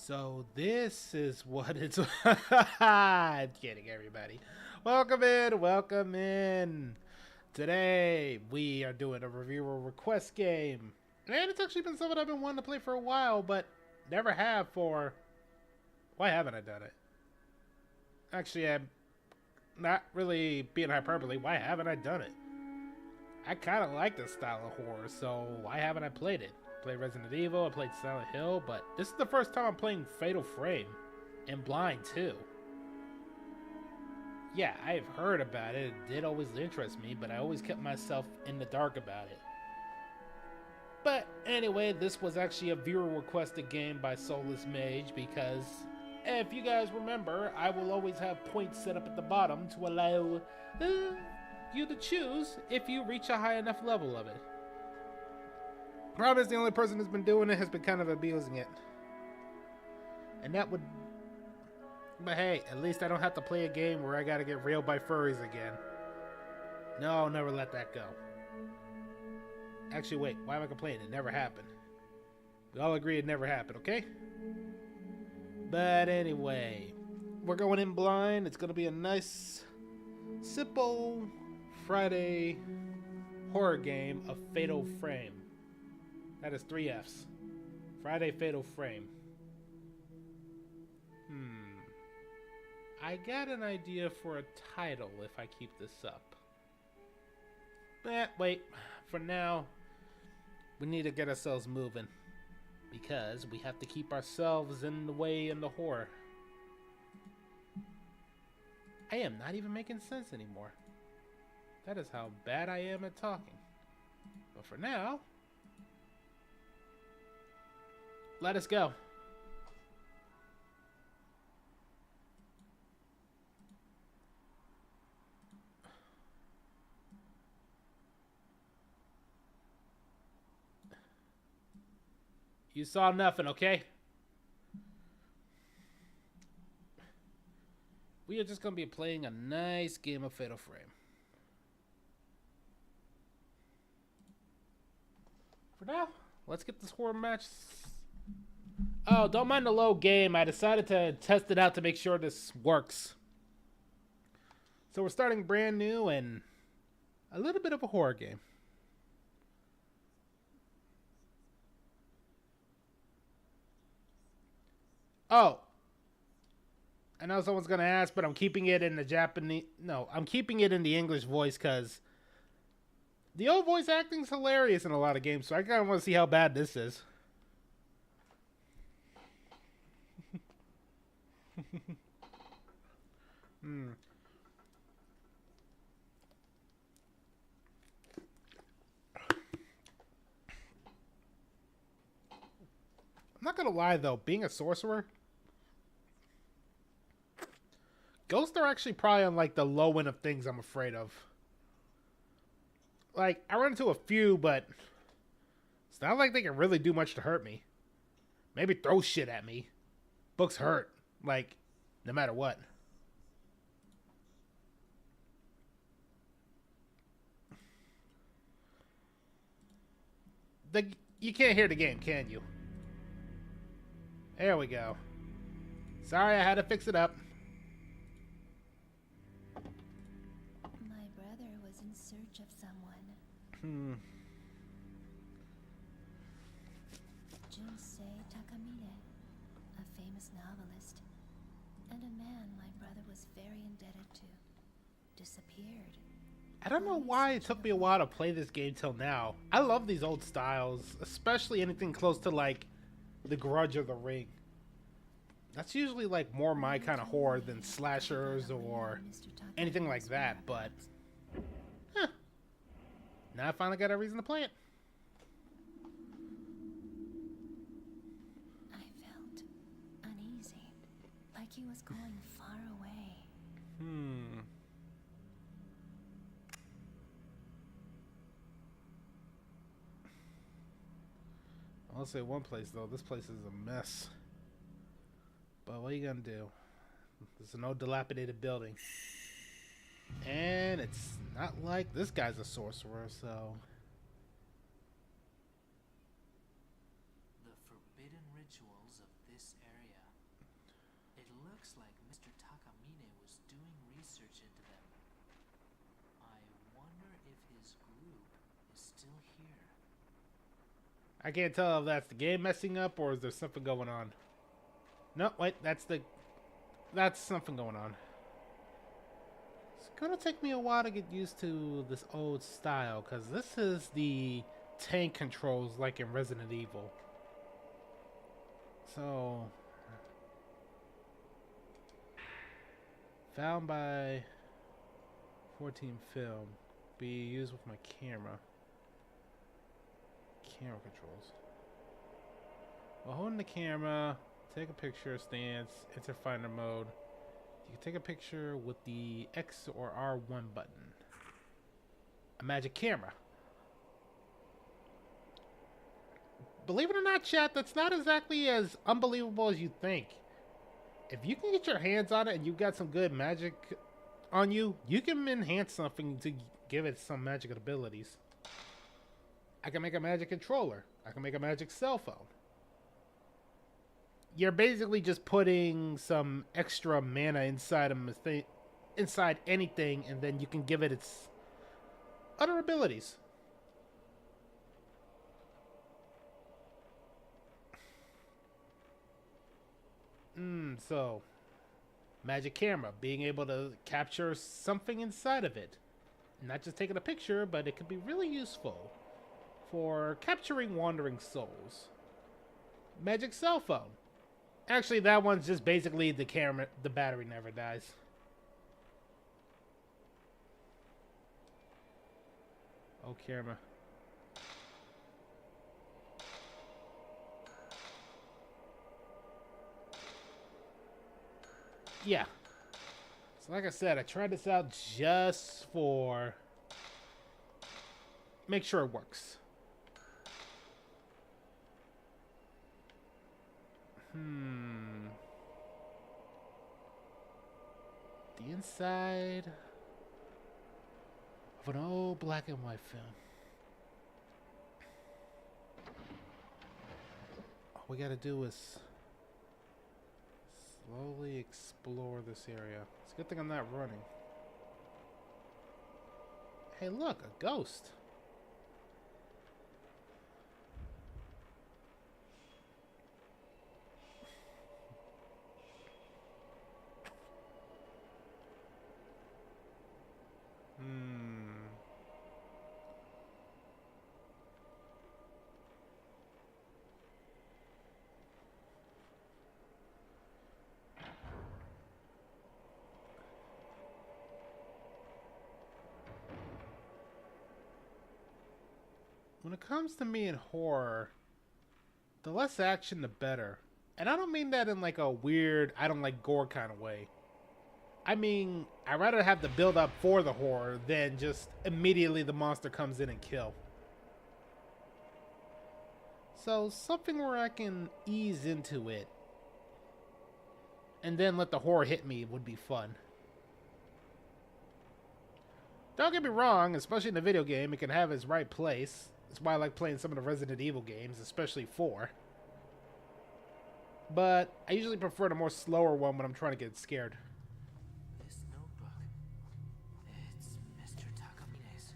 So this is what it's. I'm kidding, everybody. Welcome in, welcome in. Today we are doing a reviewer request game, and it's actually been something I've been wanting to play for a while, but never have. For why haven't I done it? Actually, I'm not really being hyperbole. Why haven't I done it? I kind of like this style of horror, so why haven't I played it? I played Resident Evil, I played Silent Hill, but this is the first time I'm playing Fatal Frame. And Blind, too. Yeah, I've heard about it. It did always interest me, but I always kept myself in the dark about it. But anyway, this was actually a viewer requested game by Soulless Mage because if you guys remember, I will always have points set up at the bottom to allow you to choose if you reach a high enough level of it. Problem is, the only person who's been doing it has been kind of abusing it. And that would... But hey, at least I don't have to play a game where I gotta get railed by furries again. No, I'll never let that go. Actually, wait, why am I complaining? It never happened. We all agree it never happened, okay? But anyway, we're going in blind. It's gonna be a nice, simple Friday horror game of Fatal Frame. That is 3 F's. Friday Fatal Frame. I got an idea for a title if I keep this up. But wait, for now, we need to get ourselves moving. Because we have to keep ourselves in the way in the horror. I am not even making sense anymore. That is how bad I am at talking. But for now, let us go. You saw nothing, okay? We are just going to be playing a nice game of Fatal Frame. For now, let's get this horror match. Oh, don't mind the low game. I decided to test it out to make sure this works. So we're starting brand new and a little bit of a horror game. Oh, I know someone's going to ask, but I'm keeping it in the Japanese... No, I'm keeping it in the English voice because the old voice acting's hilarious in a lot of games, so I kind of want to see how bad this is. I'm not going to lie, though, being a sorcerer... Ghosts are actually probably on, like, the low end of things I'm afraid of. Like, I run into a few, but it's not like they can really do much to hurt me. Maybe throw shit at me. Books hurt. Like, no matter what. You can't hear the game, can you? There we go. Sorry, I had to fix it up. Search of someone. Junsei Takamine, a famous novelist, and a man my brother was very indebted to, disappeared. I don't know why it took me a while to play this game till now. I love these old styles, especially anything close to like The Grudge or The Ring. That's usually like more my kind of horror than slashers or anything like that, but now I finally got a reason to play it. I felt uneasy, like he was going far away. I'll say one place though. This place is a mess. But what are you gonna do? There's an old dilapidated building. And it's not like this guy's a sorcerer, so... The forbidden rituals of this area still here. I can't tell if that's the game messing up or is there something going on. No, wait, that's something going on. It's gonna take me a while to get used to this old style, because this is the tank controls like in Resident Evil. So, found by 14 film. Be used with my camera. Camera controls. While holding the camera, take a picture, stance, enter finder mode. You can take a picture with the X or R1 button. A magic camera. Believe it or not, chat, that's not exactly as unbelievable as you think. If you can get your hands on it and you've got some good magic on you, you can enhance something to give it some magic abilities. I can make a magic controller. I can make a magic cell phone. You're basically just putting some extra mana inside inside anything, and then you can give it its other abilities. So, magic camera, being able to capture something inside of it. Not just taking a picture, but it could be really useful for capturing wandering souls. Magic cell phone. Actually, that one's just basically the camera, the battery never dies. Oh, camera. Yeah. So like I said, I tried this out just for make sure it works. The inside of an old black and white film. All we gotta do is slowly explore this area. It's a good thing I'm not running. Hey, look, a ghost. When it comes to me in horror, the less action, the better. And I don't mean that in like a weird, I don't like gore kind of way. I mean, I'd rather have the build up for the horror than just immediately the monster comes in and kill. So something where I can ease into it and then let the horror hit me would be fun. Don't get me wrong, especially in a video game, it can have its right place. That's why I like playing some of the Resident Evil games, especially 4. But I usually prefer the more slower one when I'm trying to get scared. This notebook. It's Mr. Takamine's.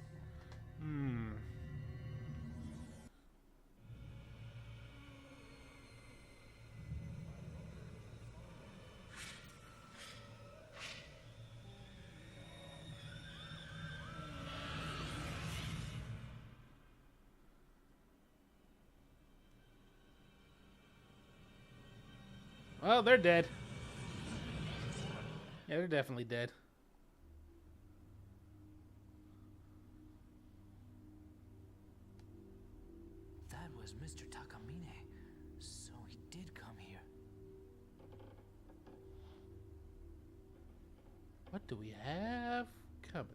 Well, they're dead. Yeah, they're definitely dead. That was Mr. Takamine. So he did come here. What do we have coming?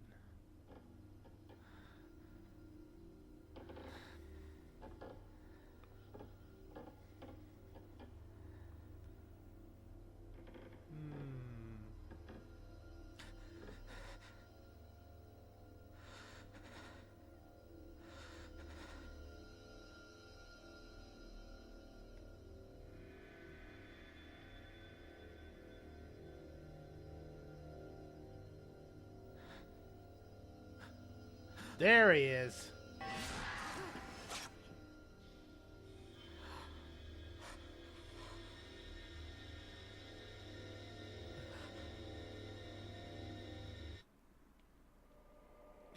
There he is.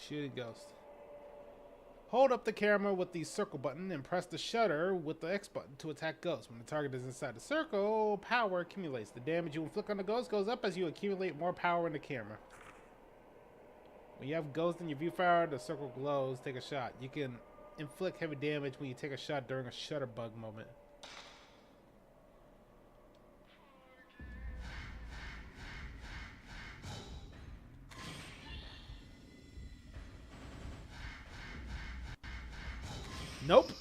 Shooting ghost. Hold up the camera with the circle button and press the shutter with the X button to attack ghosts. When the target is inside the circle, power accumulates. The damage you inflict on the ghost goes up as you accumulate more power in the camera. When you have ghosts in your viewfinder, the circle glows. Take a shot. You can inflict heavy damage when you take a shot during a shutter bug moment. Nope. I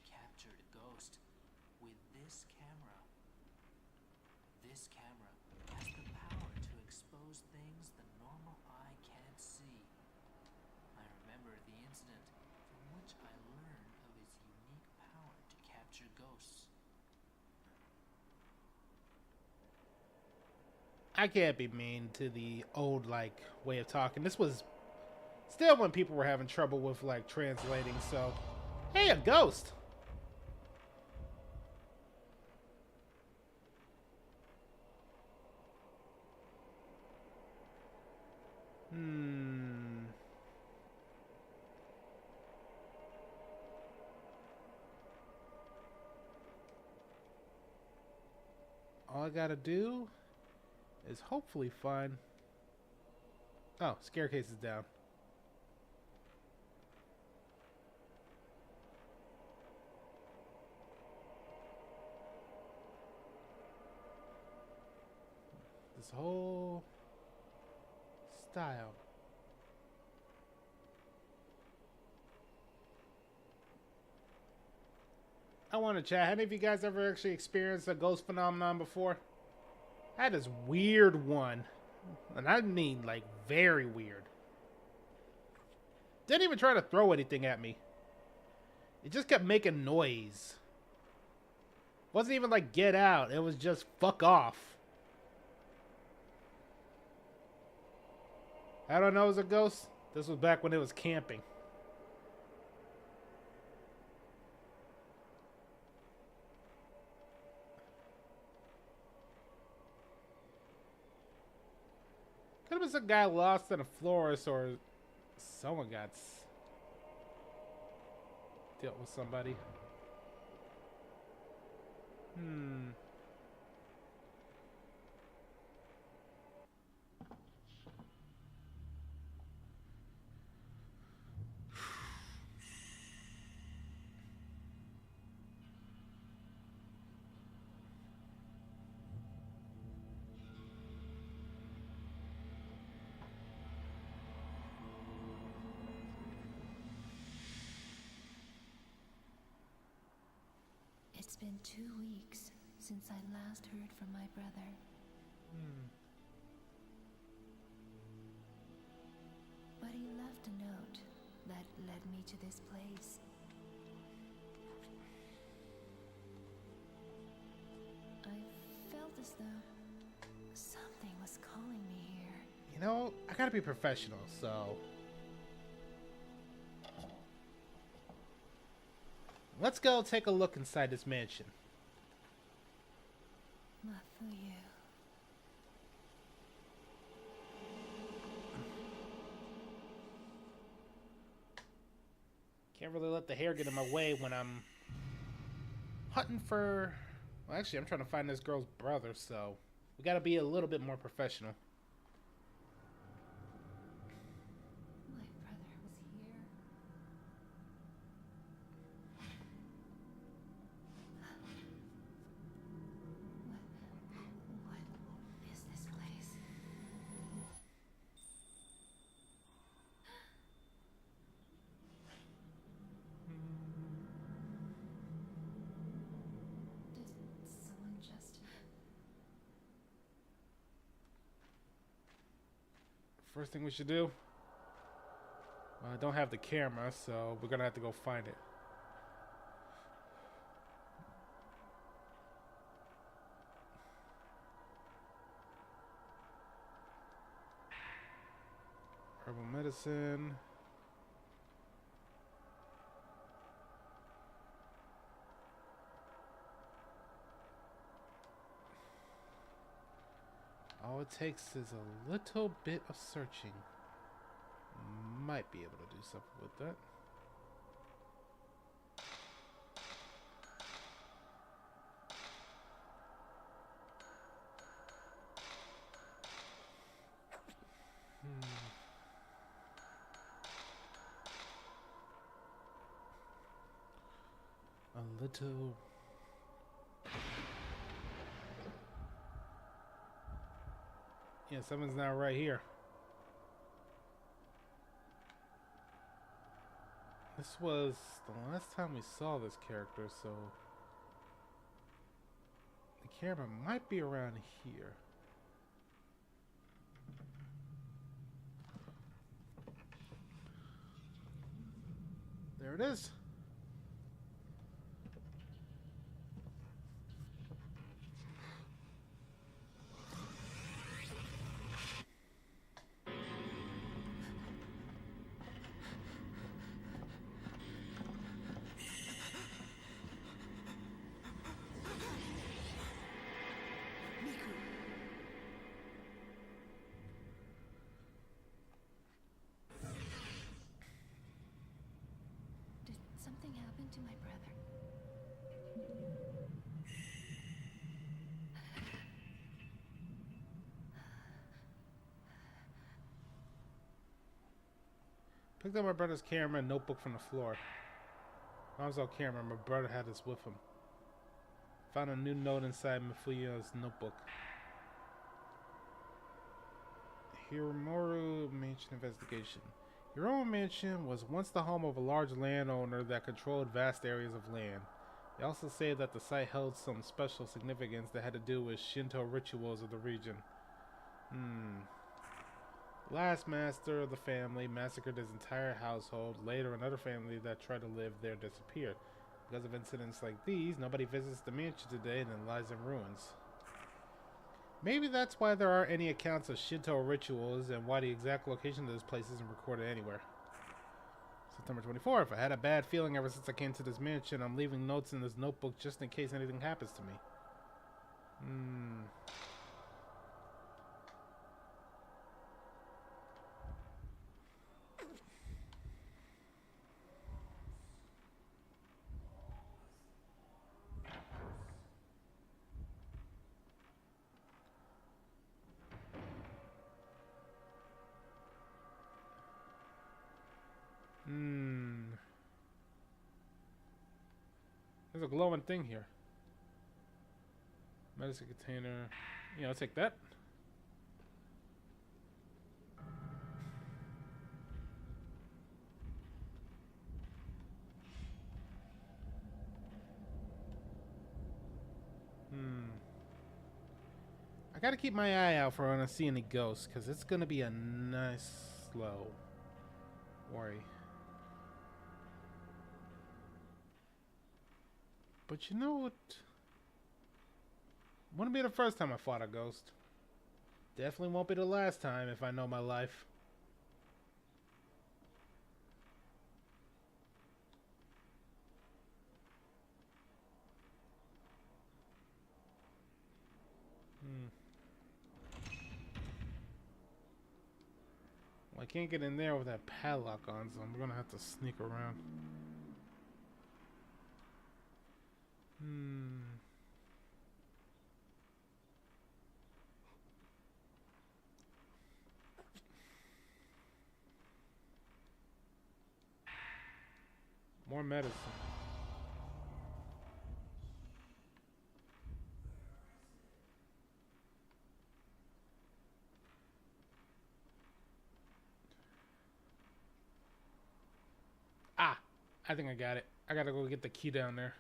captured a ghost with this camera. This camera has the power to expose things the normal eye can't see. I remember the incident from which I learned of its unique power to capture ghosts. I can't be mean to the old way of talking. This was still when people were having trouble with translating. So, hey, a ghost. All I gotta do is hopefully find... Oh, staircase is down. This whole style. I want to chat. Any of you guys ever actually experienced a ghost phenomenon before? I had this weird one. And I mean, very weird. Didn't even try to throw anything at me. It just kept making noise. Wasn't even get out. It was just fuck off. How do I know it was a ghost? This was back when it was camping. Could have been some guy lost in a florist, or someone got dealt with somebody. It's been 2 weeks since I last heard from my brother. But he left a note that led me to this place. I felt as though something was calling me here. You know, I gotta be professional, so... Let's go take a look inside this mansion. Mathuyu. Can't really let the hair get in my way when I'm hunting for... Well, actually, I'm trying to find this girl's brother, so... We gotta be a little bit more professional. My brother was here. What is this place? Did someone just... First thing we should do... Well, I don't have the camera, so we're gonna have to go find it. Herbal medicine. All it takes is a little bit of searching. Might be able to do something with that. A little... Yeah, something's not right here. This was the last time we saw this character, so the camera might be around here. There it is. Did something happen to my brother? Picked up my brother's camera and notebook from the floor. Mom's old camera. My brother had this with him. Found a new note inside Mifuyo's notebook. Hiromoru Mansion Investigation. Hiromu Mansion was once the home of a large landowner that controlled vast areas of land. They also say that the site held some special significance that had to do with Shinto rituals of the region. Last master of the family massacred his entire household. Later, another family that tried to live there disappeared. Because of incidents like these, nobody visits the mansion today and it lies in ruins. Maybe that's why there aren't any accounts of Shinto rituals and why the exact location of this place isn't recorded anywhere. September 24th. I had a bad feeling ever since I came to this mansion. I'm leaving notes in this notebook just in case anything happens to me. There's a glowing thing here. Medicine container. Yeah, I'll take that. I gotta keep my eye out for when I see any ghosts, because it's gonna be a nice slow worry. But you know what? Wouldn't be the first time I fought a ghost. Definitely won't be the last time if I know my life. Well, I can't get in there with that padlock on, so I'm gonna have to sneak around. More medicine. Ah! I think I got it. I gotta go get the key down there.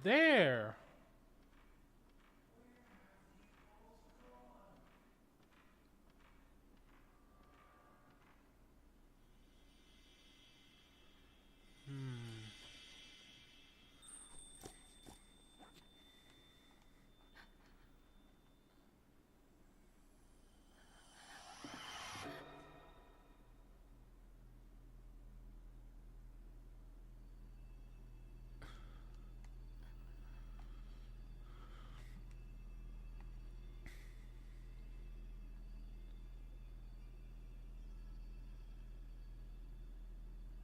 There!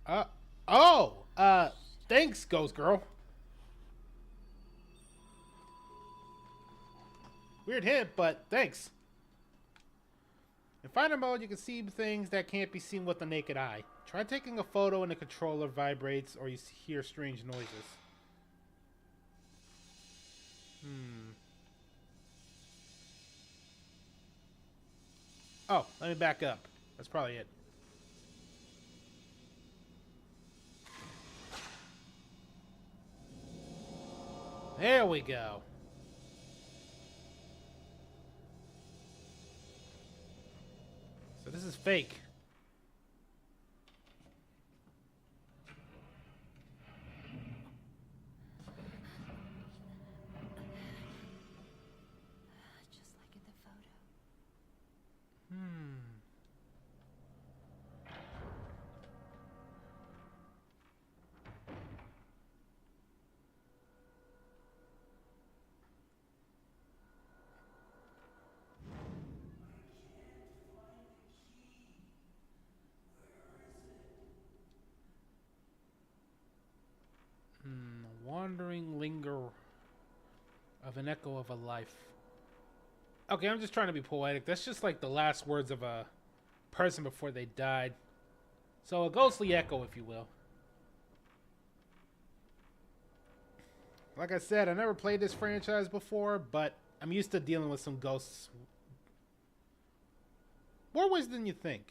Uh, oh, thanks, Ghost Girl. Weird hint, but thanks. In Finder mode, you can see things that can't be seen with the naked eye. Try taking a photo and the controller vibrates or you hear strange noises. Oh, let me back up. That's probably it. There we go. So this is fake. Just like in the photo. Wandering linger of an echo of a life. Okay, I'm just trying to be poetic. That's just like the last words of a person before they died. So a ghostly echo, if you will. Like I said, I never played this franchise before, but I'm used to dealing with some ghosts. More ways than you think.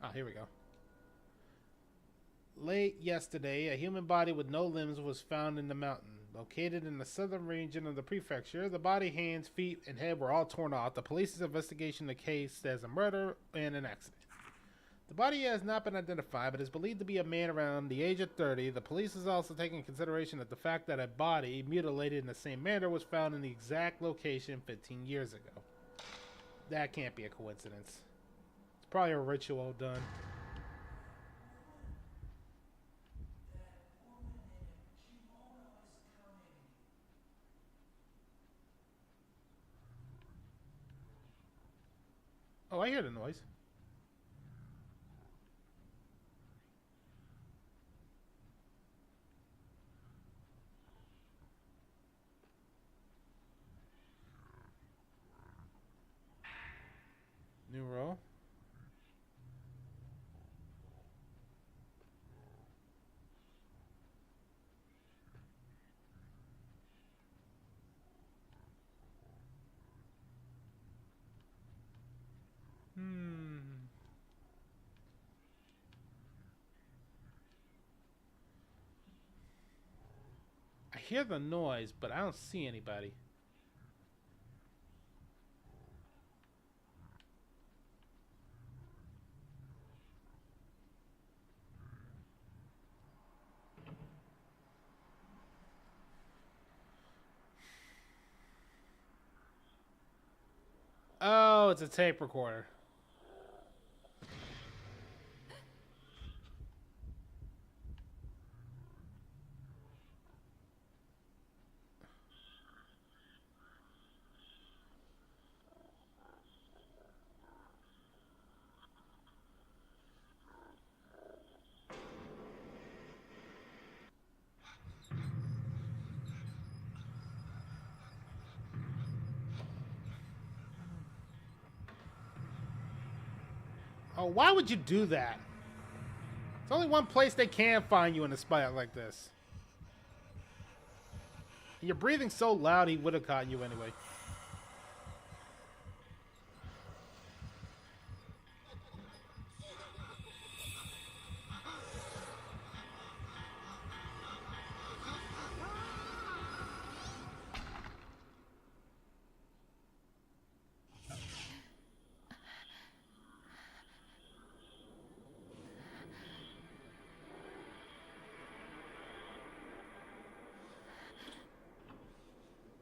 Oh, here we go. Late yesterday, a human body with no limbs was found in the mountain. Located in the southern region of the prefecture, the body, hands, feet, and head were all torn off. The police's investigation of the case says a murder and an accident. The body has not been identified, but is believed to be a man around the age of 30. The police is also taking into consideration that the fact that a body mutilated in the same manner was found in the exact location 15 years ago. That can't be a coincidence. It's probably a ritual done. Oh, I hear the noise. New row. I hear the noise, but I don't see anybody. Oh, it's a tape recorder. Oh, why would you do that? There's only one place they can find you in a spot like this. And you're breathing so loud, he would have caught you anyway.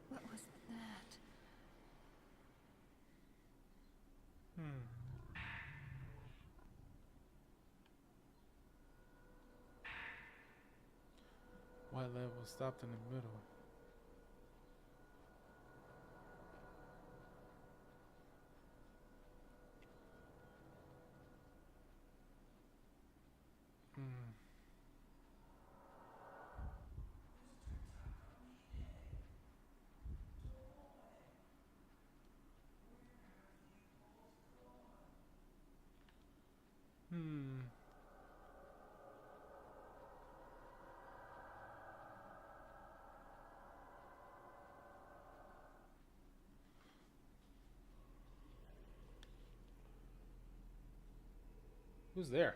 What was that? White level stopped in the middle. Who's there?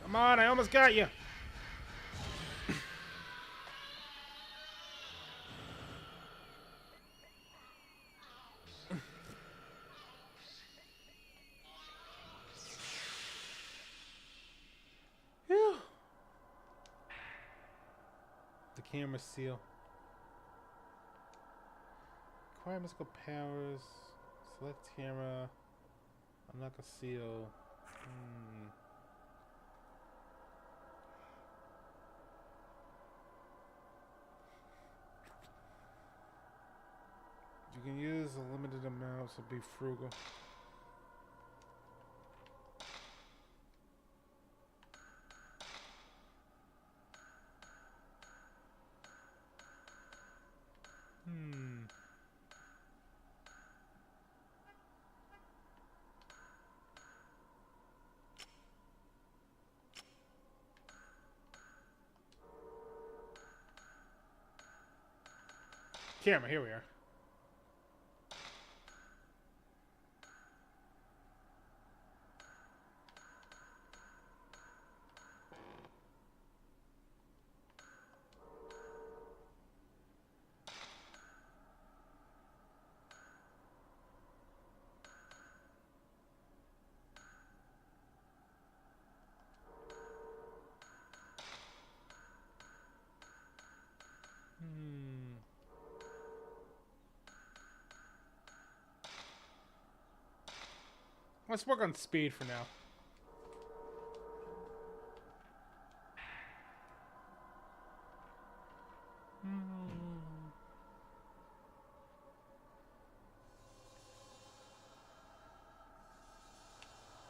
Come on, I almost got you. Phew. The camera seal. Acquire mystical powers. Select camera. Unlock a seal. You can use a limited amount, so be frugal. Camera, here we are. Let's work on speed for now.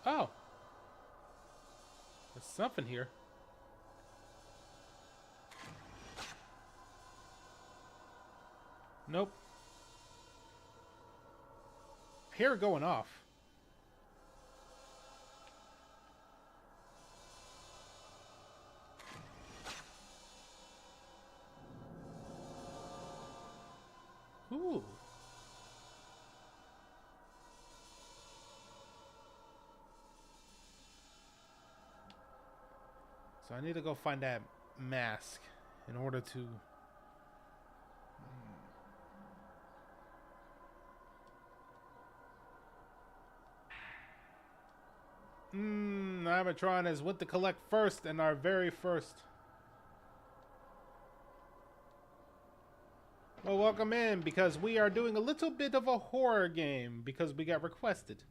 Oh. There's something here. Nope. Hair going off. Ooh. So I need to go find that mask in order to... Animatron is what to collect first and our very first. Well, welcome in, because we are doing a little bit of a horror game because we got requested.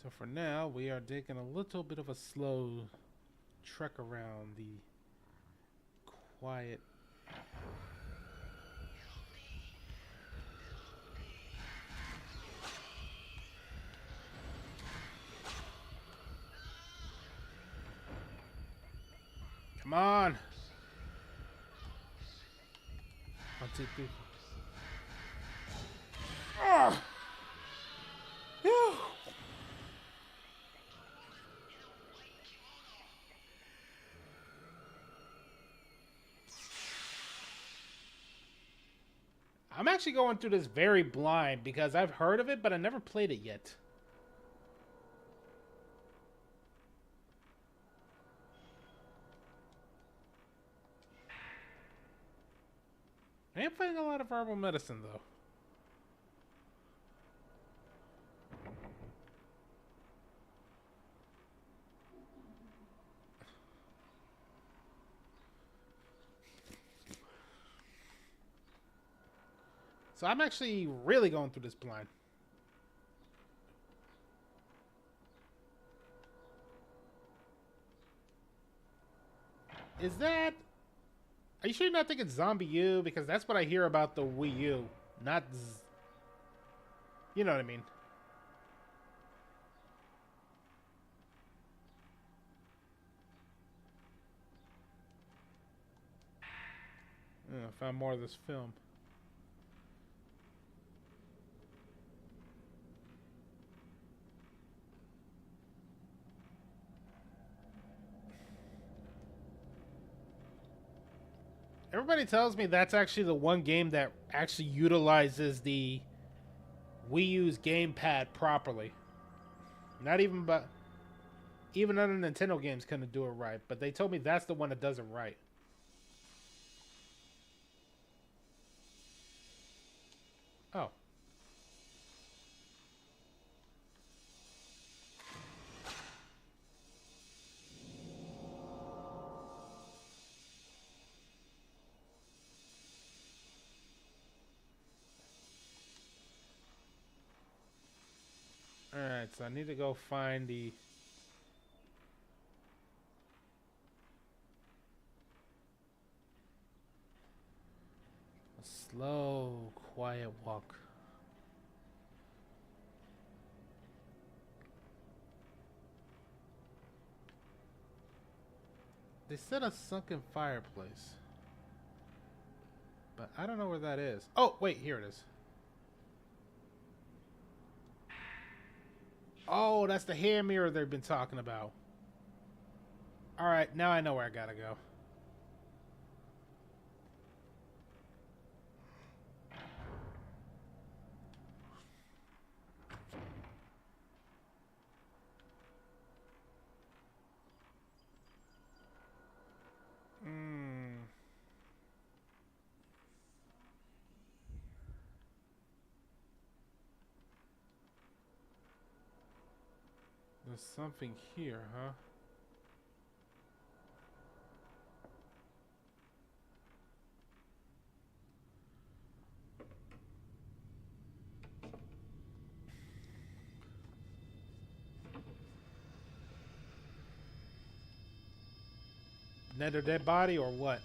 So for now, we are taking a little bit of a slow trek around the quiet. Come on. 1, 2, 3. Ah! Phew. I'm actually going through this very blind because I've heard of it, but I never played it yet. I am finding a lot of herbal medicine, though. So I'm actually really going through this blind. Is that... Are you sure you're not thinking Zombie U? Because that's what I hear about the Wii U. Not you know what I mean. I found more of this film. Everybody tells me that's actually the one game that actually utilizes the Wii U's gamepad properly. Not even but even other Nintendo games couldn't do it right, but they told me that's the one that does it right. Oh. Alright, so I need to go find the... A slow, quiet walk. They said a sunken fireplace. But I don't know where that is. Oh, wait, here it is. Oh, that's the hair mirror they've been talking about. Alright, now I know where I gotta go. There's something here, huh? Another dead body or what?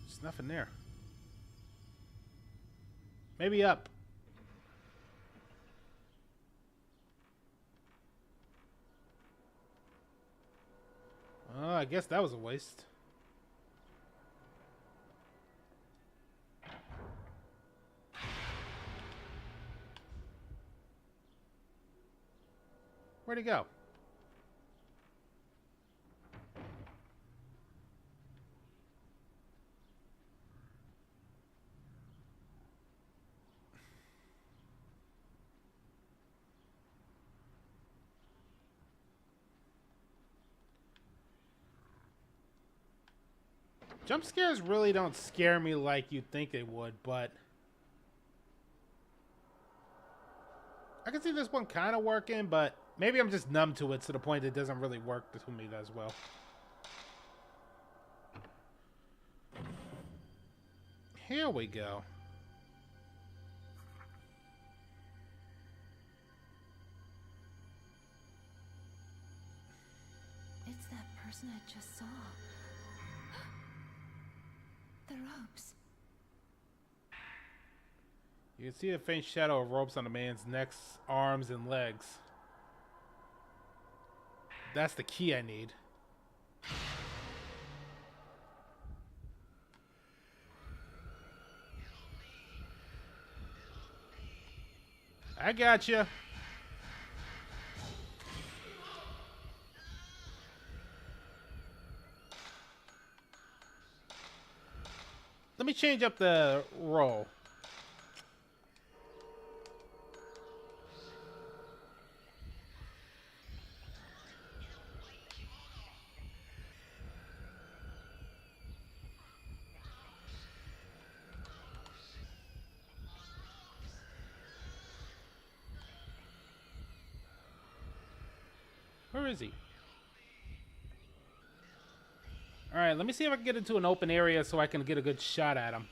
There's nothing there. Maybe up. I guess that was a waste. Where'd he go? Jump scares really don't scare me like you'd think they would, but I can see this one kind of working, but maybe I'm just numb to it to the point it doesn't really work to me as well. Here we go. It's that person I just saw. The ropes. You can see a faint shadow of ropes on the man's neck, arms, and legs. That's the key I need. I got you. Let me change up the roll. Where is he? Alright, let me see if I can get into an open area so I can get a good shot at him.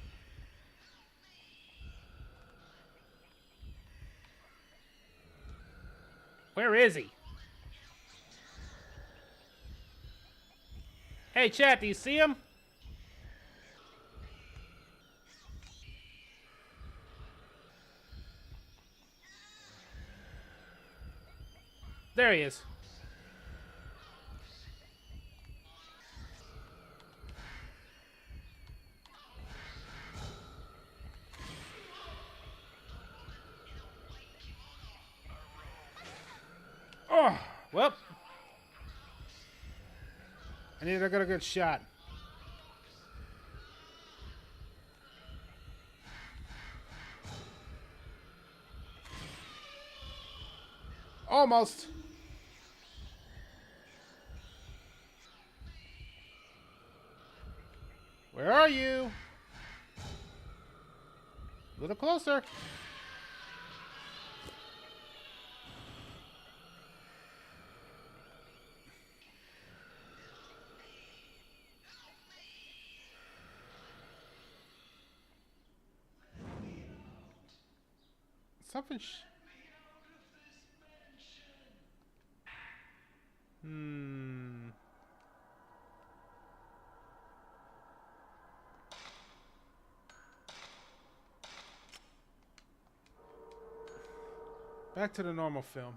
Where is he? Hey, chat, do you see him? There he is. Oh, well. I need to get a good shot. Almost. Where are you? A little closer. Something. Back to the normal film.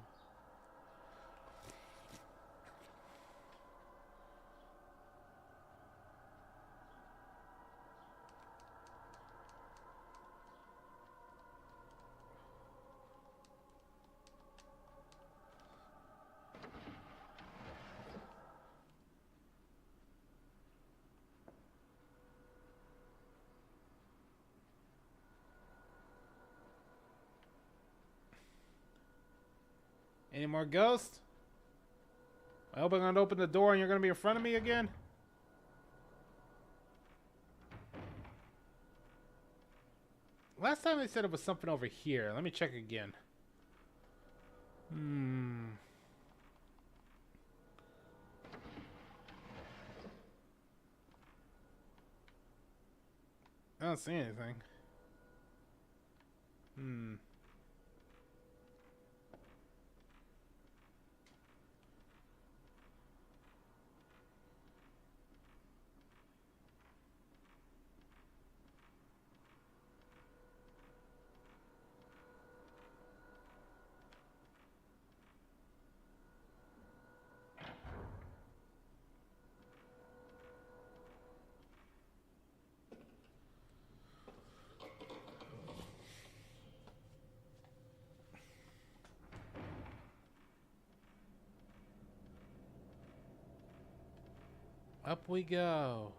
Any more ghosts? I hope I'm gonna open the door and you're gonna be in front of me again. Last time they said it was something over here. Let me check again. I don't see anything. Up we go.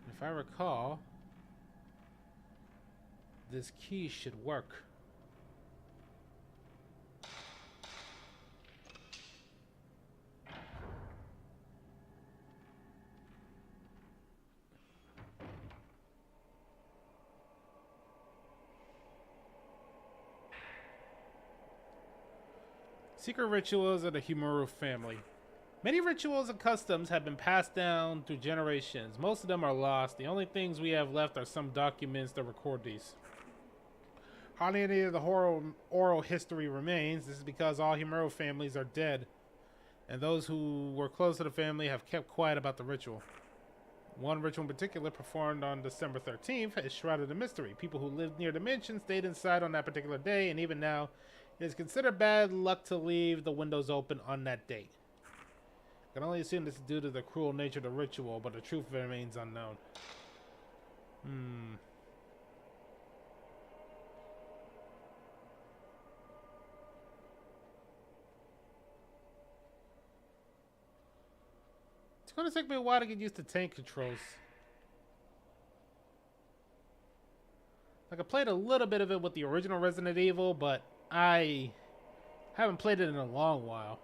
If I recall, this key should work. Secret rituals of the Himuru family. Many rituals and customs have been passed down through generations. Most of them are lost. The only things we have left are some documents that record these. Hardly any of the oral history remains. This is because all Himuru families are dead, and those who were close to the family have kept quiet about the ritual. One ritual in particular, performed on December 13th, is shrouded in mystery. People who lived near the mansion stayed inside on that particular day, and even now, it is considered bad luck to leave the windows open on that date. I can only assume this is due to the cruel nature of the ritual, but the truth remains unknown. It's going to take me a while to get used to tank controls. Like, I played a little bit of it with the original Resident Evil, but I haven't played it in a long while.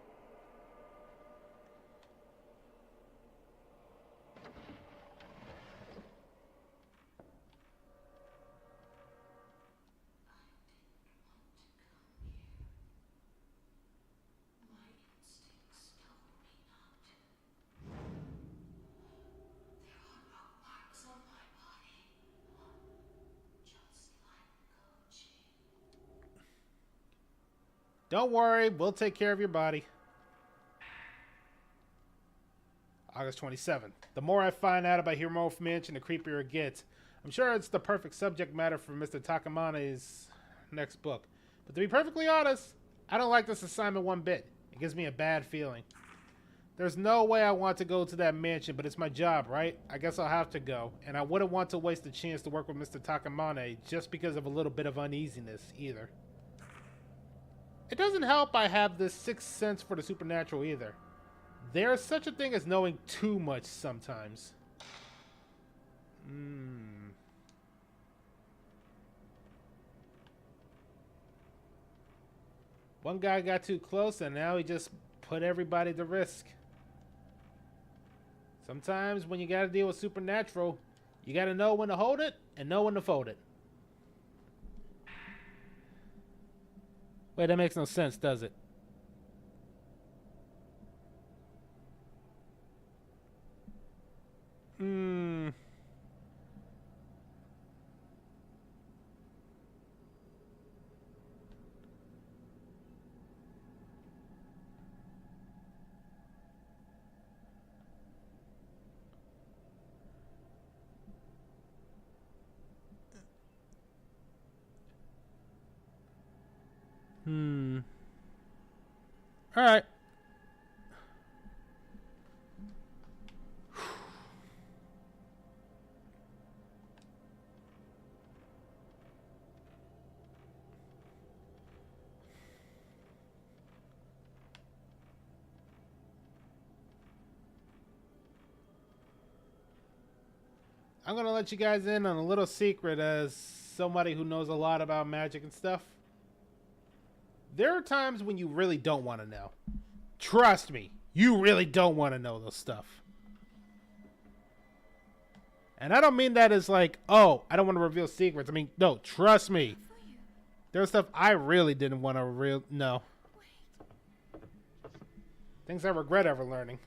Don't worry, we'll take care of your body. August 27th. The more I find out about Hero Mansion, the creepier it gets. I'm sure it's the perfect subject matter for Mr. Takamane's next book. But to be perfectly honest, I don't like this assignment one bit. It gives me a bad feeling. There's no way I want to go to that mansion, but it's my job, right? I guess I'll have to go. And I wouldn't want to waste the chance to work with Mr. Takamane just because of a little bit of uneasiness, either. It doesn't help I have this sixth sense for the supernatural, either. There's such a thing as knowing too much sometimes. One guy got too close and now he just put everybody to risk. Sometimes when you gotta deal with supernatural, you gotta know when to hold it and know when to fold it. Wait, that makes no sense, does it? All right. I'm gonna let you guys in on a little secret as somebody who knows a lot about magic and stuff. There are times when you really don't want to know. Trust me, you really don't want to know this stuff. And I don't mean that as like, oh, I don't want to reveal secrets. I mean, no, trust me. There's stuff I really didn't want to know. Things I regret ever learning.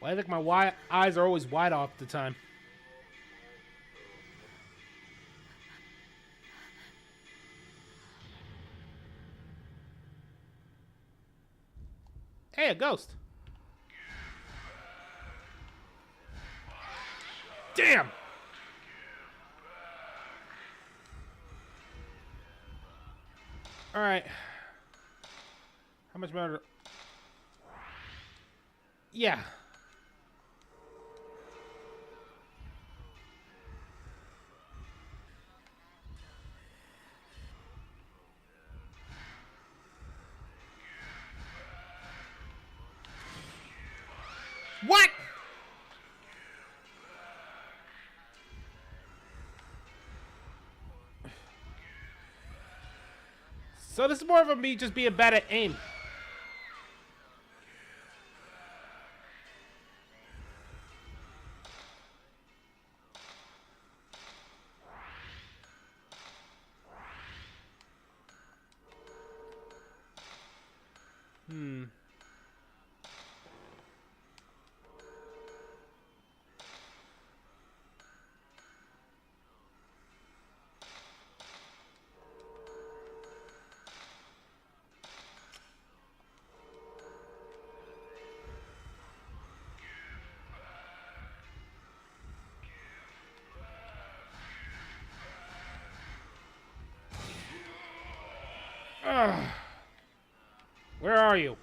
Well, I think my eyes are always wide all the time. Hey, a ghost. Damn! Alright. How much better? Yeah. What? So this is more of a me just being bad at aim. Where are you?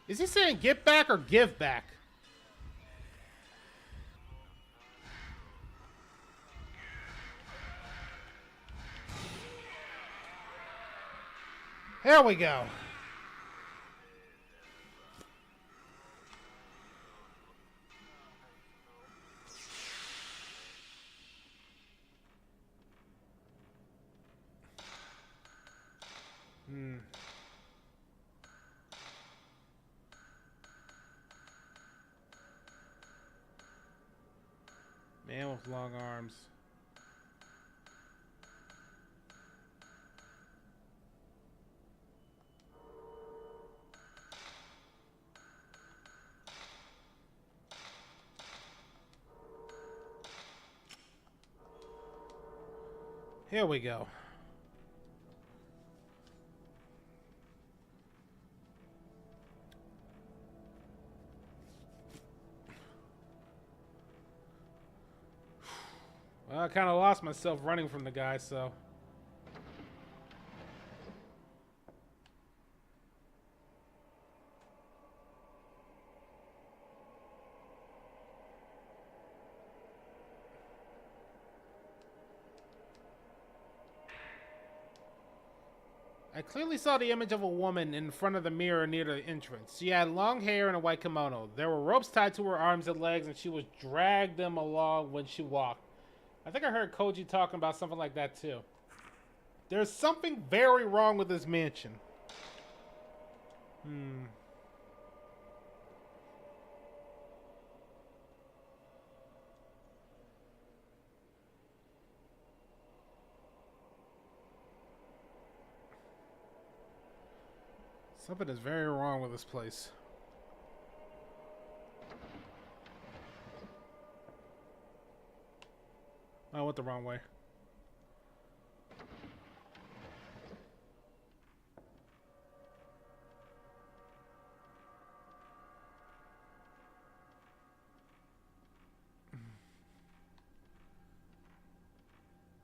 Is he saying get back or give back? There we go. Man with long arms. Here we go. Well, I kind of lost myself running from the guy, so. I clearly saw the image of a woman in front of the mirror near the entrance. She had long hair and a white kimono. There were ropes tied to her arms and legs, and she was dragged them along when she walked. I think I heard Koji talking about something like that too. There's something very wrong with this mansion. Something is very wrong with this place. I went the wrong way.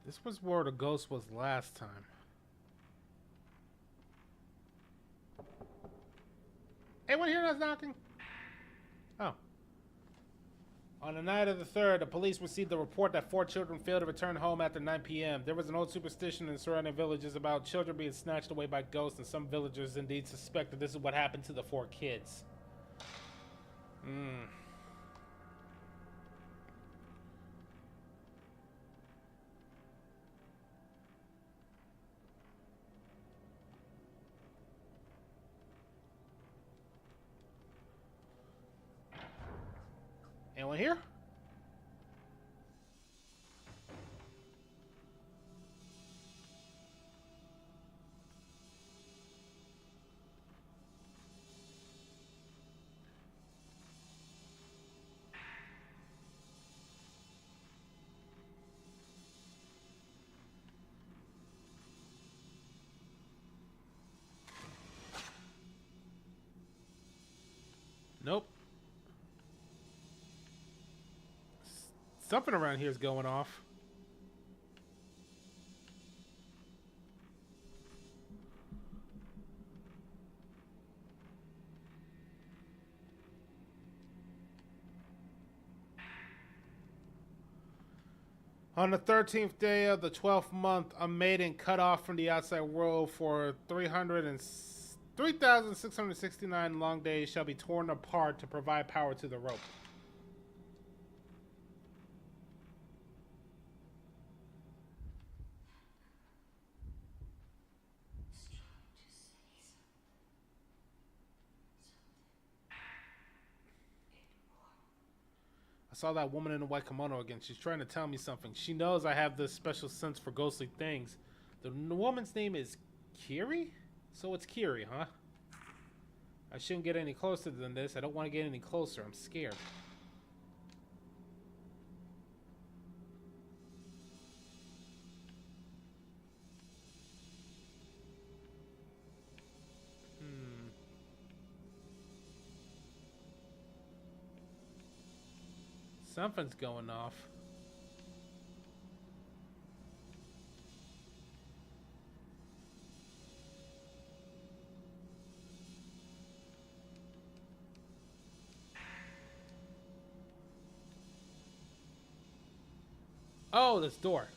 This was where the ghost was last time. Anyone here that's knocking? Oh. On the night of the 3rd, the police received the report that 4 children failed to return home after 9 p.m. There was an old superstition in surrounding villages about children being snatched away by ghosts, and some villagers indeed suspect that this is what happened to the 4 kids. Anyone here? Nope. Something around here is going off. On the 13th day of the 12th month, a maiden cut off from the outside world for 3,669 long days shall be torn apart to provide power to the rope. I saw that woman in the white kimono again. She's trying to tell me something. She knows I have this special sense for ghostly things. The woman's name is Kiri? So it's Kiri, huh? I shouldn't get any closer than this. I don't want to get any closer. I'm scared. Something's going off. Oh, this door.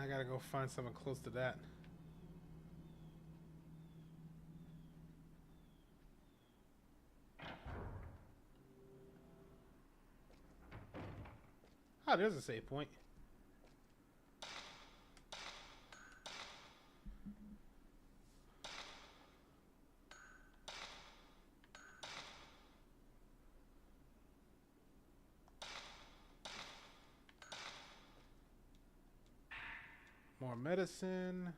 I gotta go find something close to that. Oh, there's a save point. More medicine.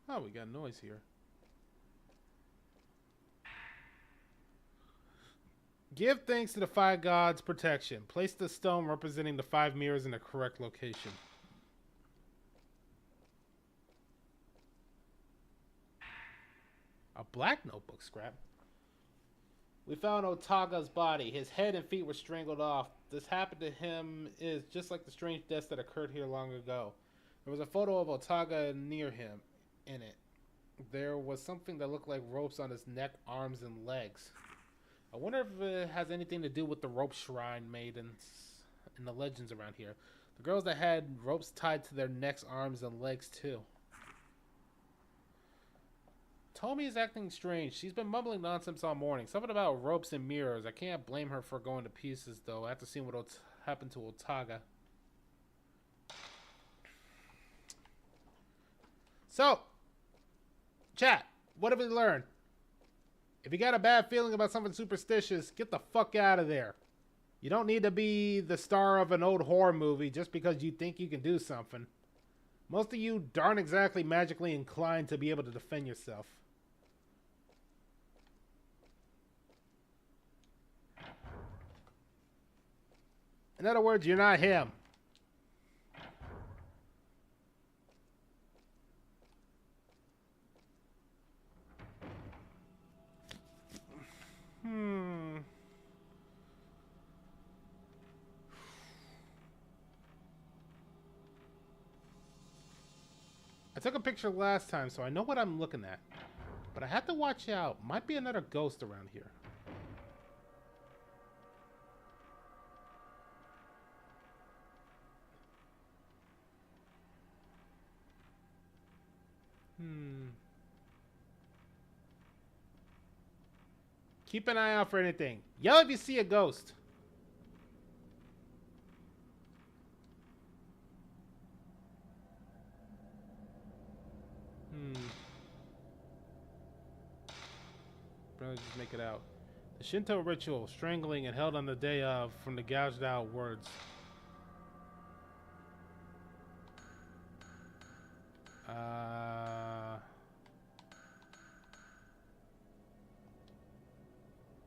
Oh, we got noise here. Give thanks to the 5 gods' protection. Place the stone representing the 5 mirrors in the correct location. A black notebook scrap. We found Otaga's body. His head and feet were strangled off. This happened to him is just like the strange deaths that occurred here long ago. There was a photo of Otaga near him in it. There was something that looked like ropes on his neck, arms, and legs. I wonder if it has anything to do with the rope shrine maidens and the legends around here. The girls that had ropes tied to their necks, arms, and legs too. Tomi is acting strange. She's been mumbling nonsense all morning. Something about ropes and mirrors. I can't blame her for going to pieces, though, after seeing what happened to Otaga. So, chat, what have we learned? If you got a bad feeling about something superstitious, get the fuck out of there. You don't need to be the star of an old horror movie just because you think you can do something. Most of you aren't exactly magically inclined to be able to defend yourself. In other words, you're not him. I took a picture last time, so I know what I'm looking at. But I have to watch out. Might be another ghost around here. Keep an eye out for anything. Yell if you see a ghost. Probably just make it out. The Shinto ritual, strangling and held on the day of from the gouged out words.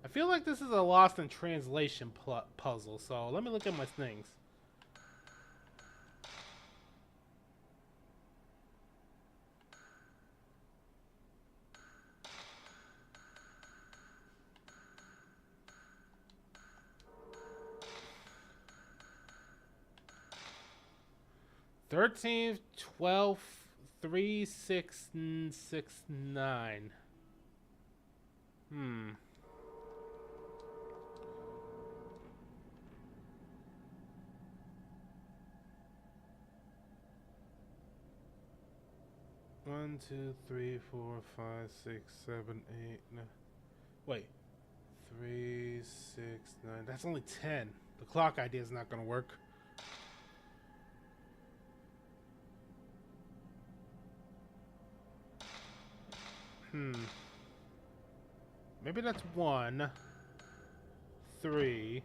I feel like this is a lost in translation puzzle, so let me look at my things. "13th, 12th, 3, 6, 6, 9. One, 2, 3, 4, 5, 6, 7, 8, 9. Wait. 3, 6, 9. That's only 10. The clock idea is not going to work. Maybe that's 1, 3,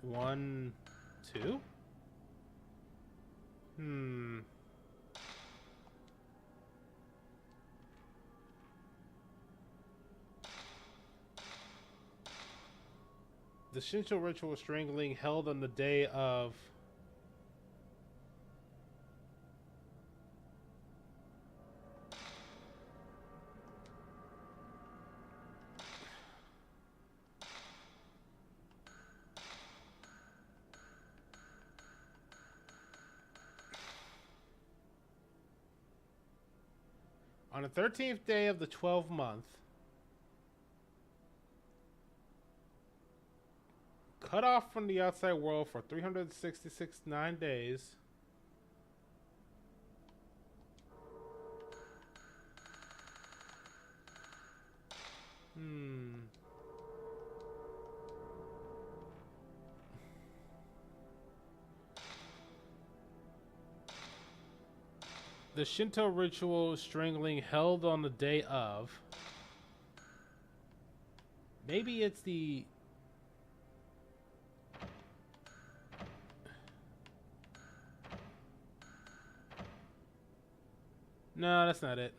1, 2? The Shinto ritual strangling held on the day of... On the 13th day of the 12th month, cut off from the outside world for 366 days. The Shinto ritual strangling held on the day of. Maybe it's the... No, that's not it.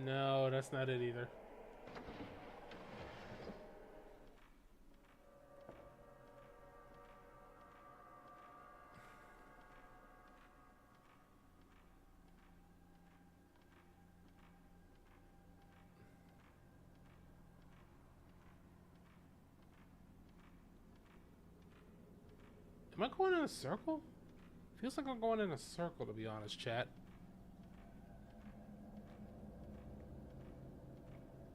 No, that's not it either. Am I going in a circle? Feels like I'm going in a circle, to be honest, chat.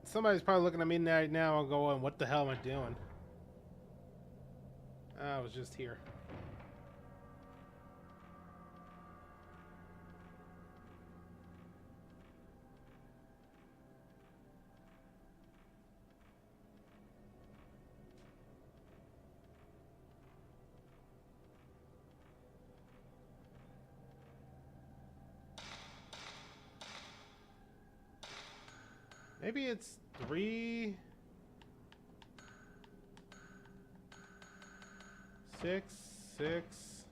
Somebody's probably looking at me right now and going, what the hell am I doing? I was just here. Maybe it's 3, 6, 6,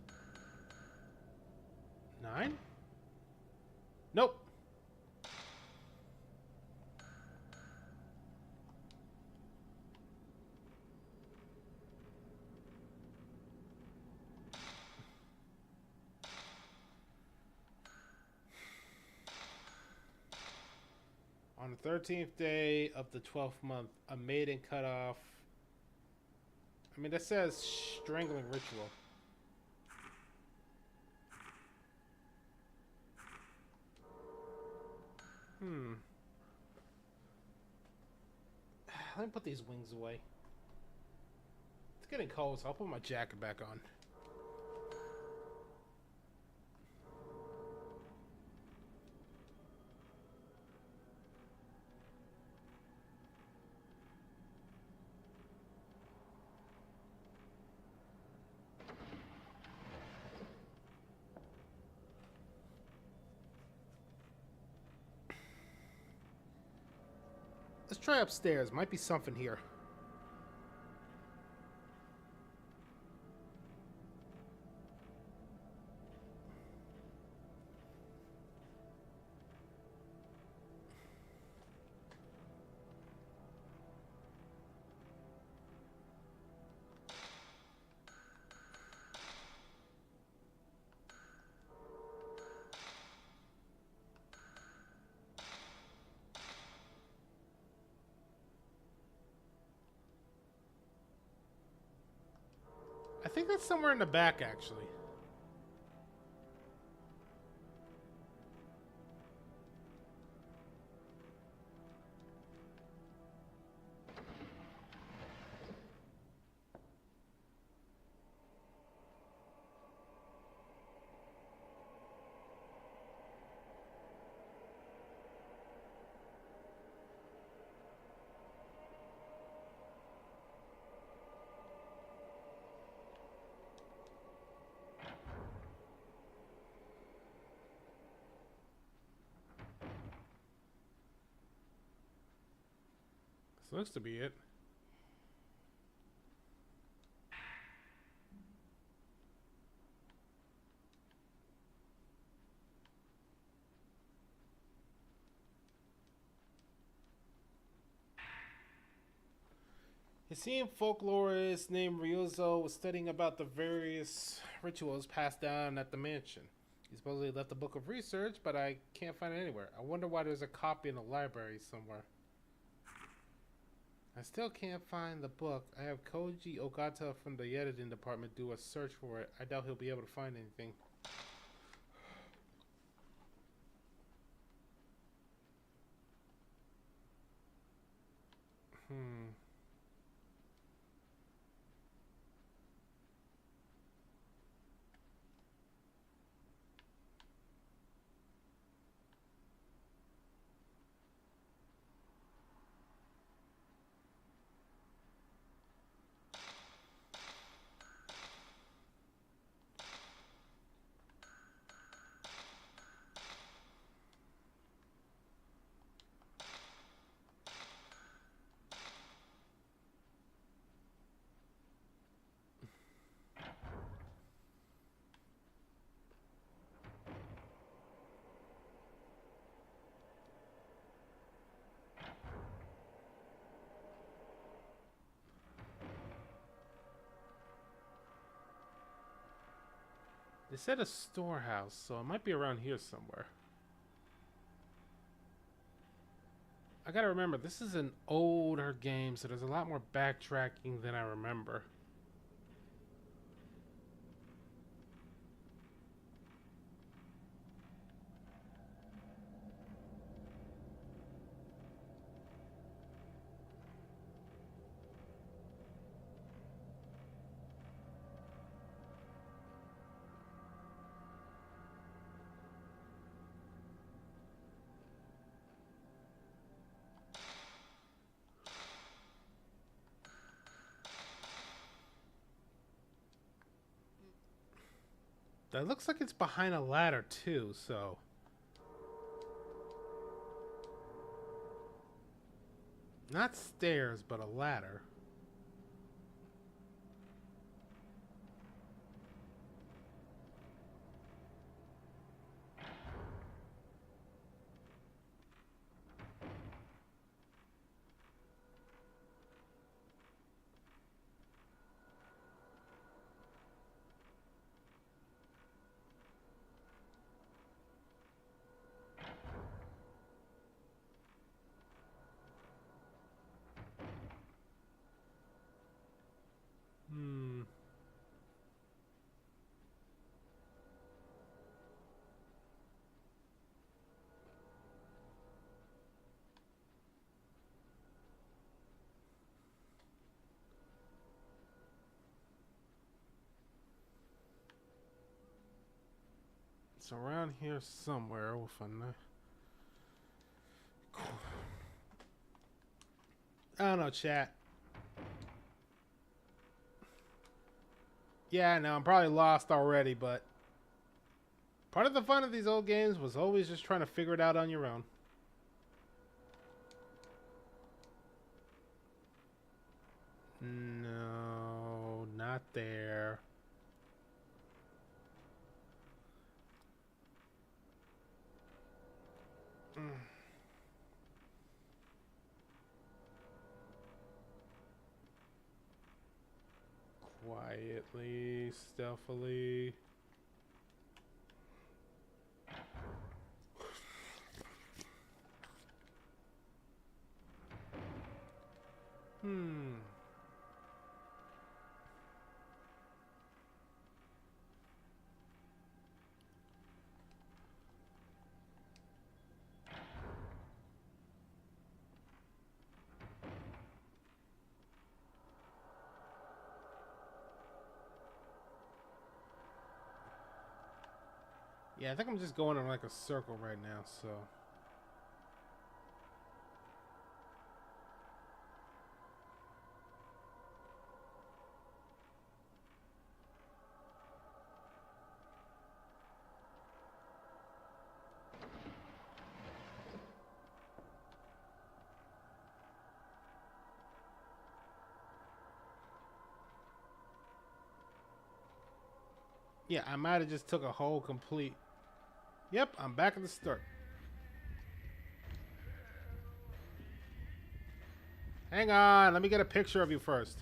9? Nope. On the 13th day of the 12th month, a maiden cut off. I mean, that says strangling ritual. Let me put these wings away. It's getting cold, so I'll put my jacket back on. Let's try upstairs. Might be something here. I think that's somewhere in the back, actually. This looks to be it. It seemed folklorist named Ryuzo was studying about the various rituals passed down at the mansion. He supposedly left the book of research, but I can't find it anywhere. I wonder why there's a copy in the library somewhere. I still can't find the book. I have Koji Ogata from the editing department do a search for it. I doubt he'll be able to find anything. They said a storehouse, so it might be around here somewhere. I gotta remember, this is an older game, so there's a lot more backtracking than I remember. That looks like it's behind a ladder too, so... Not stairs, but a ladder. It's around here somewhere. We'll find that. I don't know, chat. Yeah, I know, I'm probably lost already, but part of the fun of these old games was always just trying to figure it out on your own. No, not there. Quietly, stealthily. Yeah, I think I'm just going in like a circle right now, so... Yeah, I might have just took a whole complete... Yep, I'm back at the start. Hang on, let me get a picture of you first.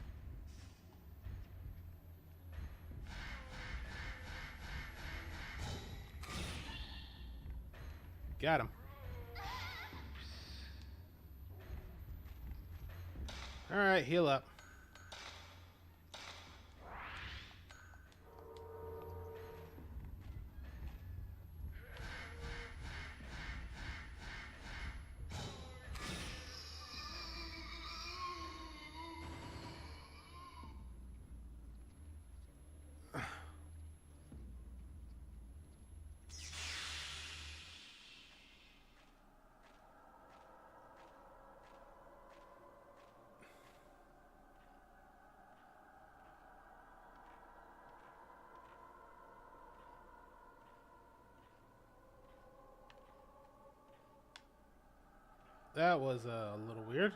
Got him. Alright, heal up. That was a little weird.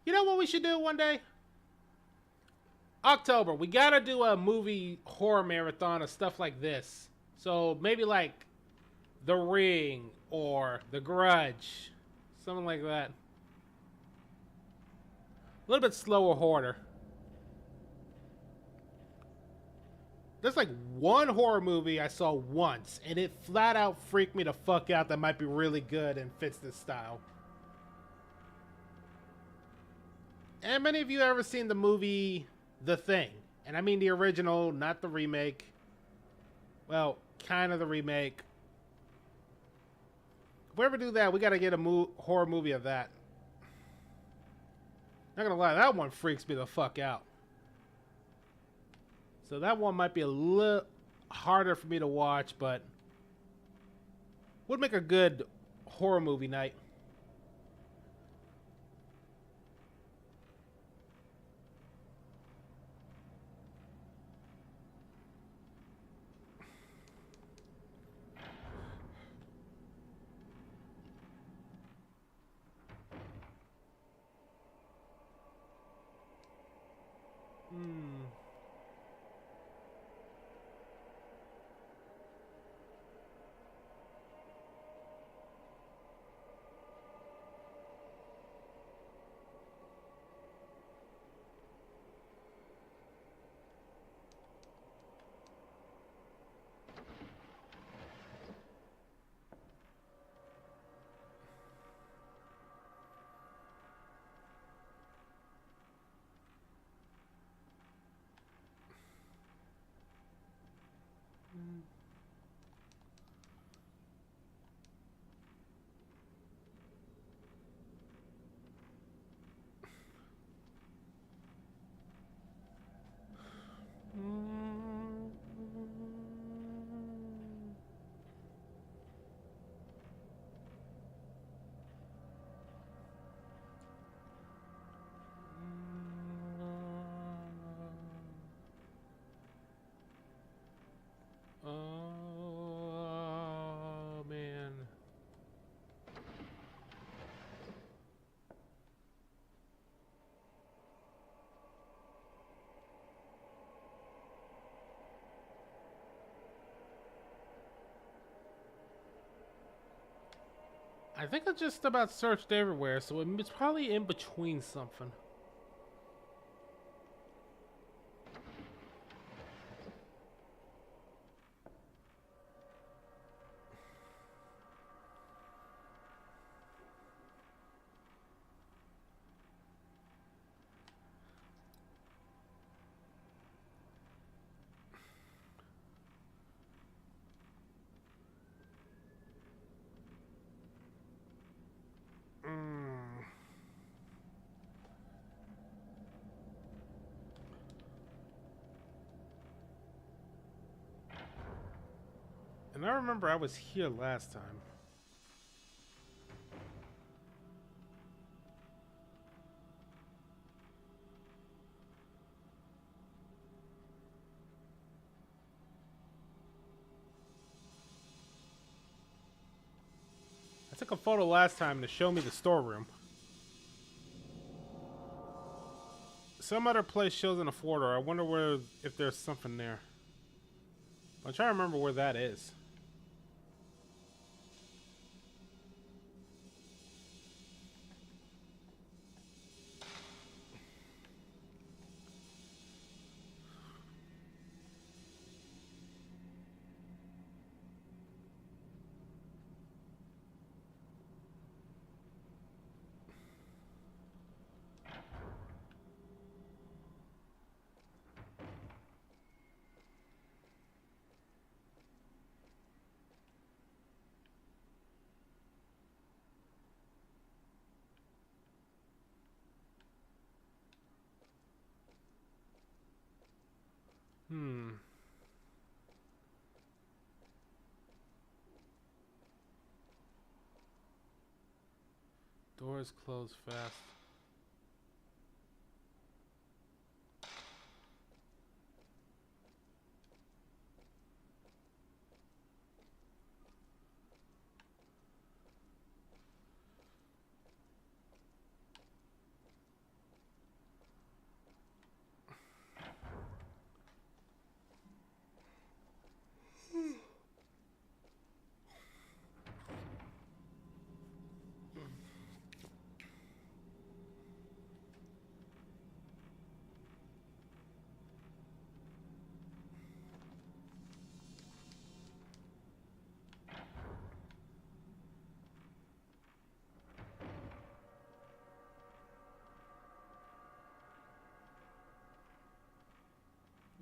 You know what we should do one day? October, we gotta do a movie horror marathon of stuff like this. So maybe like The Ring or The Grudge. Something like that. A little bit slower horror. There's like one horror movie I saw once, and it flat out freaked me the fuck out that might be really good and fits this style. And many of you ever seen the movie The Thing? And I mean the original, not the remake. Well, kind of the remake. If we ever do that, we gotta get a horror movie of that. Not gonna lie, that one freaks me the fuck out. So that one might be a little harder for me to watch, but would make a good horror movie night. Oh, man. I think I just about searched everywhere, so it's probably in between something. And I remember I was here last time. took a photo last time to show me the storeroom. Some other place shows in a Florida. I wonder where, if there's something there. I'm trying to remember where that is. Doors close fast.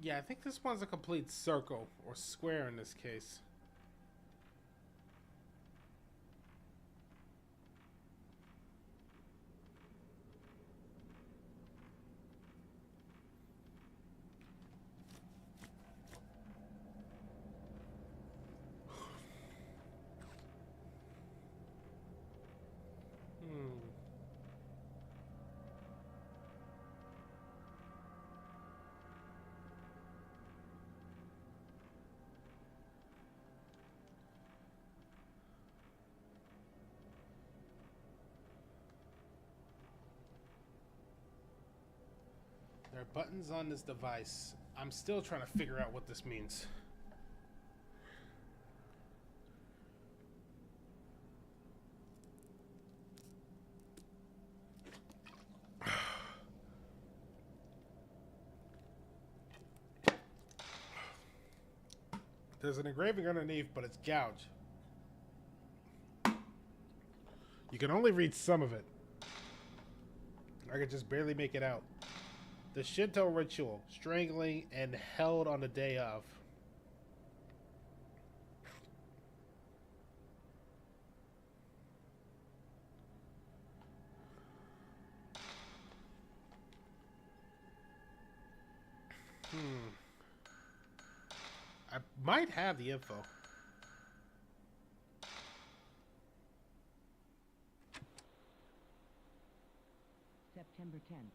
Yeah, I think this one's a complete circle, or square in this case. There are buttons on this device. I'm still trying to figure out what this means. There's an engraving underneath, but it's gouged. You can only read some of it. I could just barely make it out. The Shinto ritual, strangling and held on the day of. I might have the info. September 10th,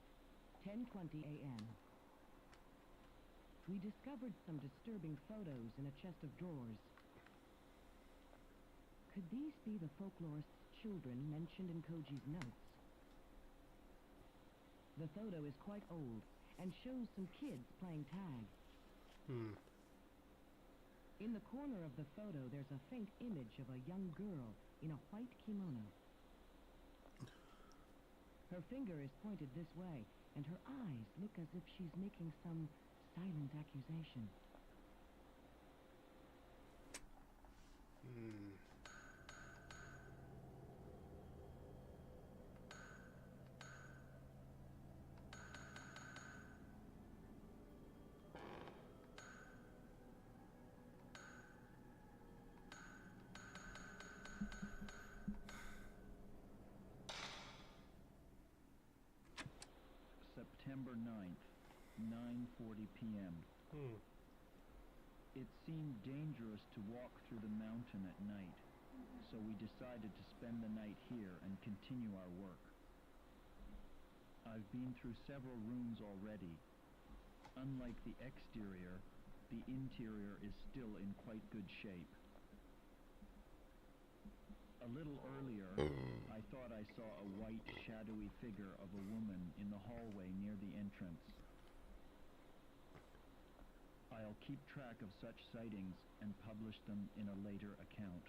10:20 a.m. We discovered some disturbing photos in a chest of drawers. Could these be the folklorist's children mentioned in Koji's notes? The photo is quite old and shows some kids playing tag. In the corner of the photo, there's a faint image of a young girl in a white kimono. Her finger is pointed this way, and her eyes look as if she's making some silent accusation. September 9th, 9:40 p.m. It seemed dangerous to walk through the mountain at night, so we decided to spend the night here and continue our work. I've been through several rooms already. Unlike the exterior, the interior is still in quite good shape. A little earlier, I thought I saw a white, shadowy figure of a woman in the hallway near the entrance. I'll keep track of such sightings and publish them in a later account.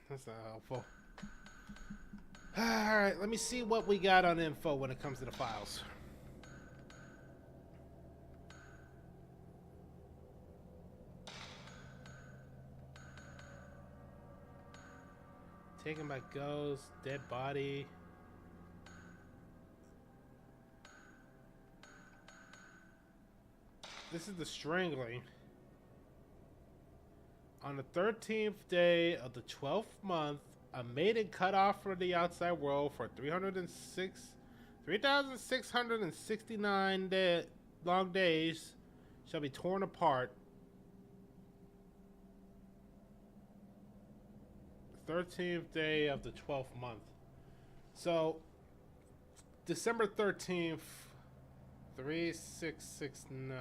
That's not helpful. Alright, let me see what we got on info when it comes to the files. Taken by ghost, dead body. This is the strangling. On the 13th day of the 12th month, a maiden cut off from the outside world for 3,669 long days shall be torn apart. 13th day of the 12th month. So, December 13th, 3669.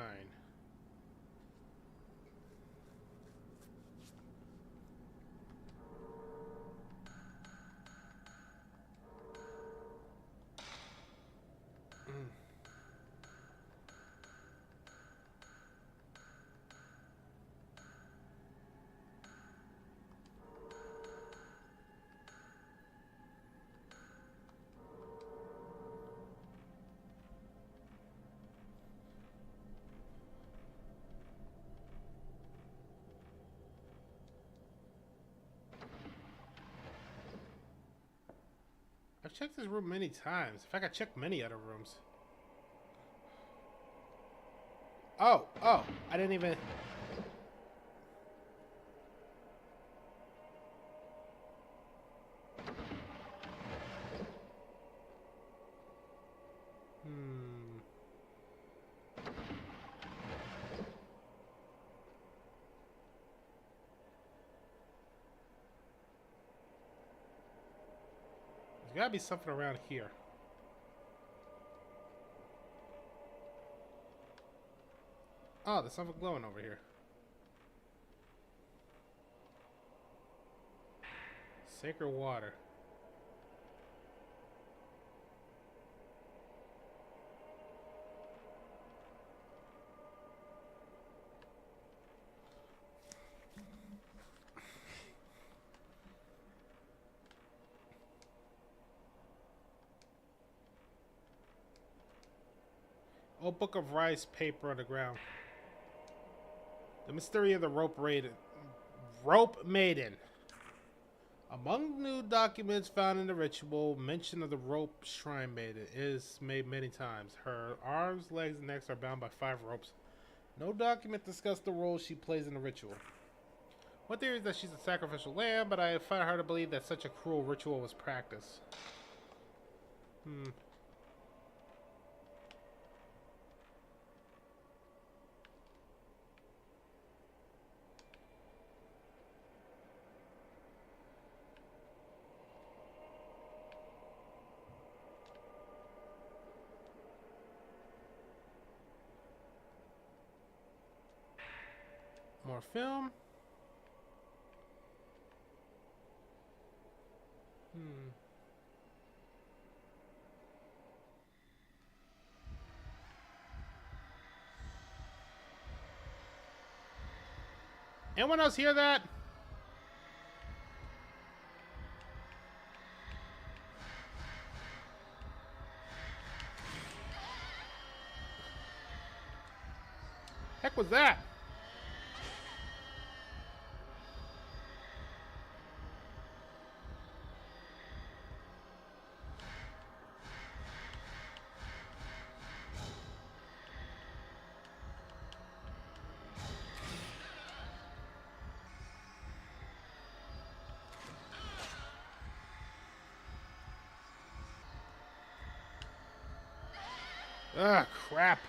I've checked this room many times. In fact, I checked many other rooms. Oh, I didn't even... There's gotta be something around here. Oh, there's something glowing over here. Sacred water. Old book of rice paper on the ground. The mystery of the rope maiden. Among new documents found in the ritual, mention of the rope shrine maiden is made many times. Her arms, legs, and necks are bound by 5 ropes. No document discussed the role she plays in the ritual. One theory is that she's a sacrificial lamb, but I find hard to believe that such a cruel ritual was practiced. More film. Anyone else hear that? Heck was that? Ugh, crap.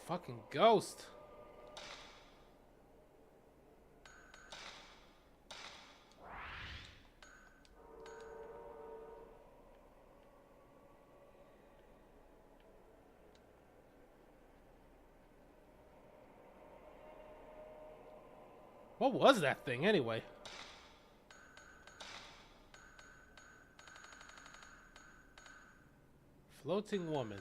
Fucking ghost. What was that thing anyway? Floating woman.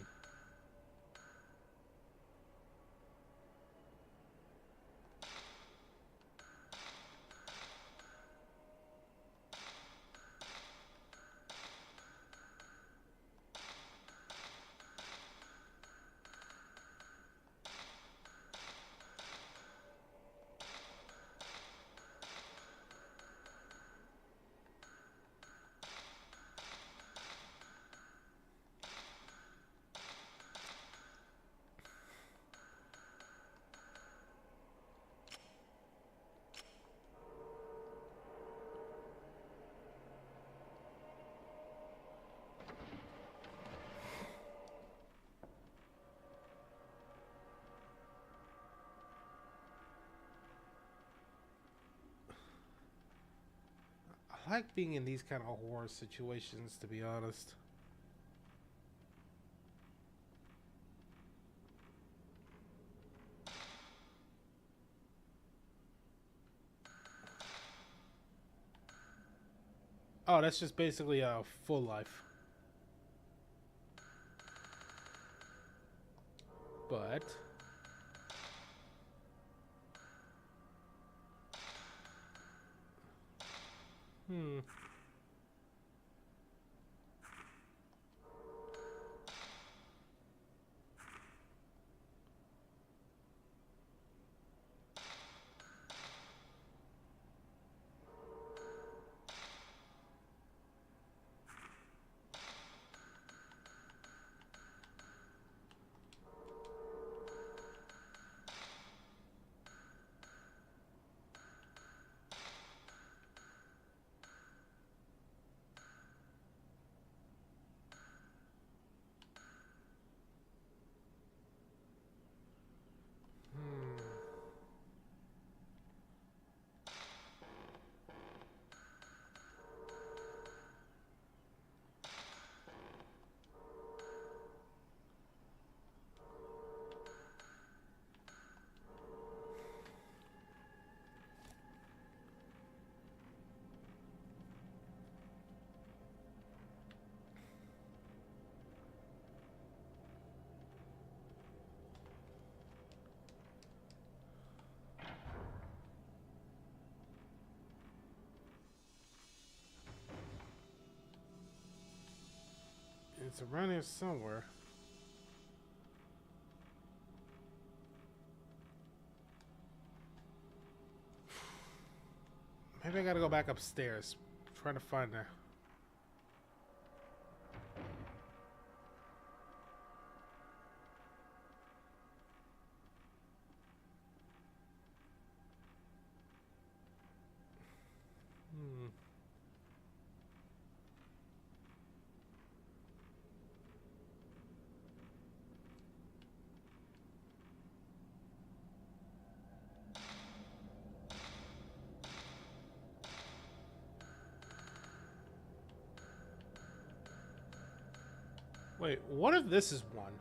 I like being in these kind of horror situations, to be honest. Oh, that's just basically a full life. But it's around here somewhere. Maybe I gotta go back upstairs. Trying to find her. Wait, what if this is one?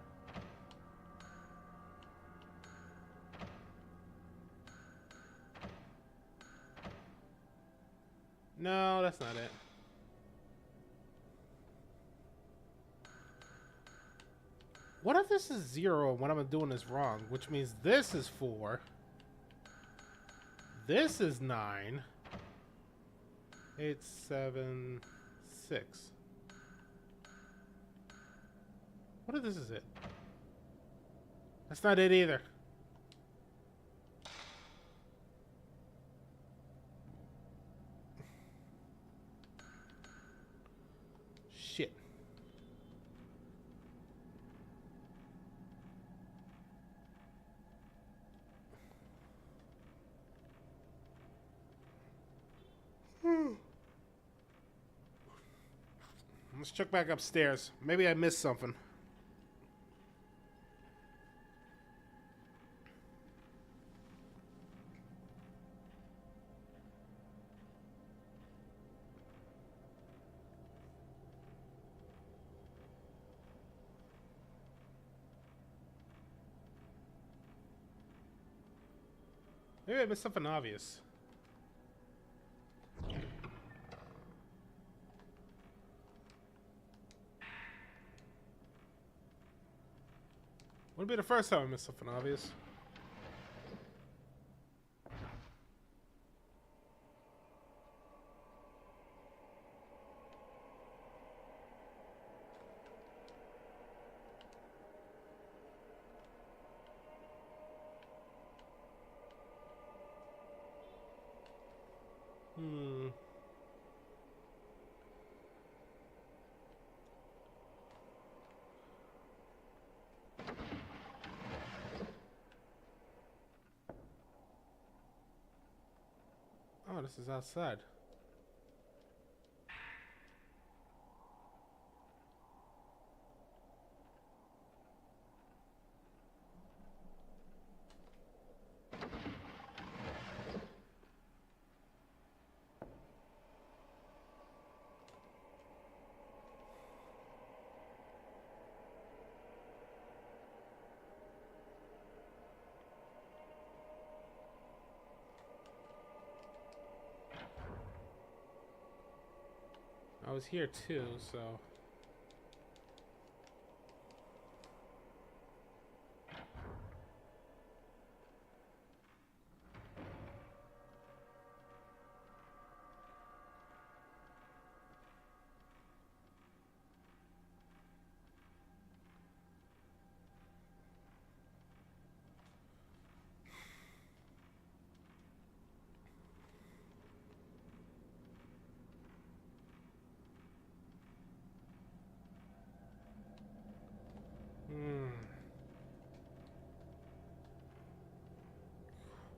No, that's not it. What if this is 0 and what I'm doing is wrong? Which means this is 4. This is 9. 8, 7, 6. What if this is it? That's not it either. Shit. Let's check back upstairs. Maybe I missed something. Maybe I missed something obvious. Wouldn't be the first time I missed something obvious. Oh, this is outside. I was here too, so...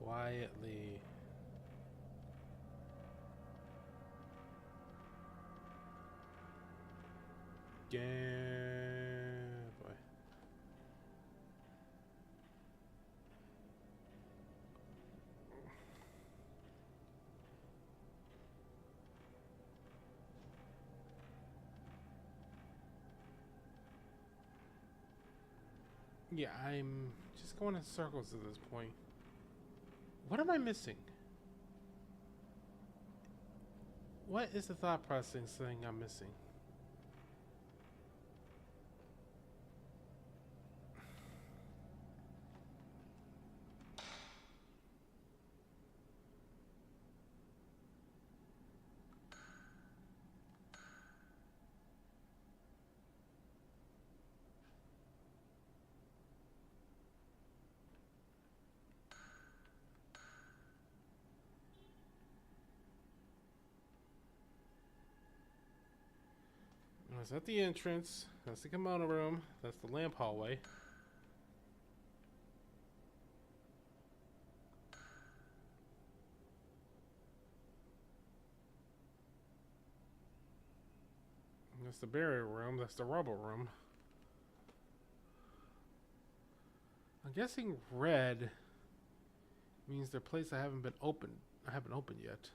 Quietly. Yeah, boy. Yeah, I'm just going in circles at this point. What am I missing? What is the thought processing thing I'm missing? That's at the entrance. That's the kimono room. That's the lamp hallway. That's the barrier room. That's the rubble room. I'm guessing red means they're places I haven't opened yet.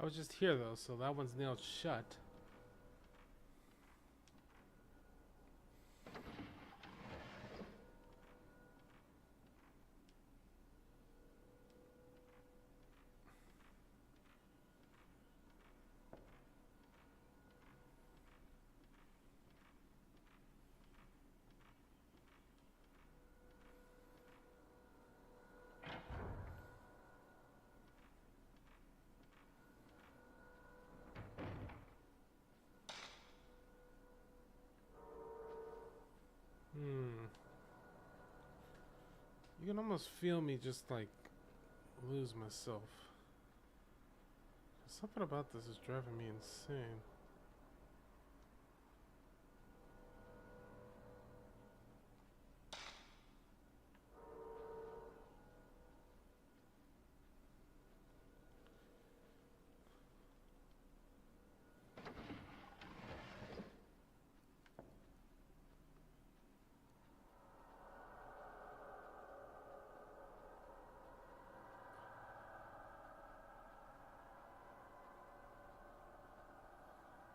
I was just here though, so that one's nailed shut. You can almost feel me just like lose myself. Something about this is driving me insane.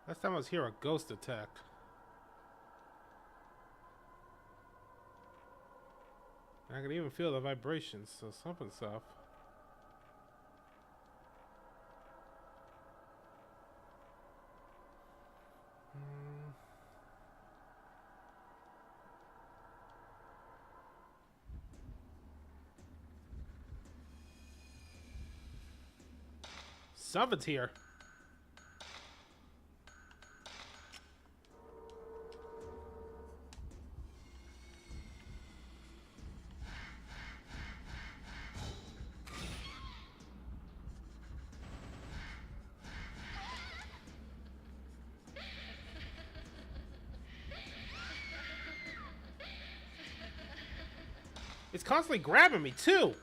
Last time I was here, a ghost attacked. I can even feel the vibrations, so something's off. Something's here. It's constantly grabbing me, too.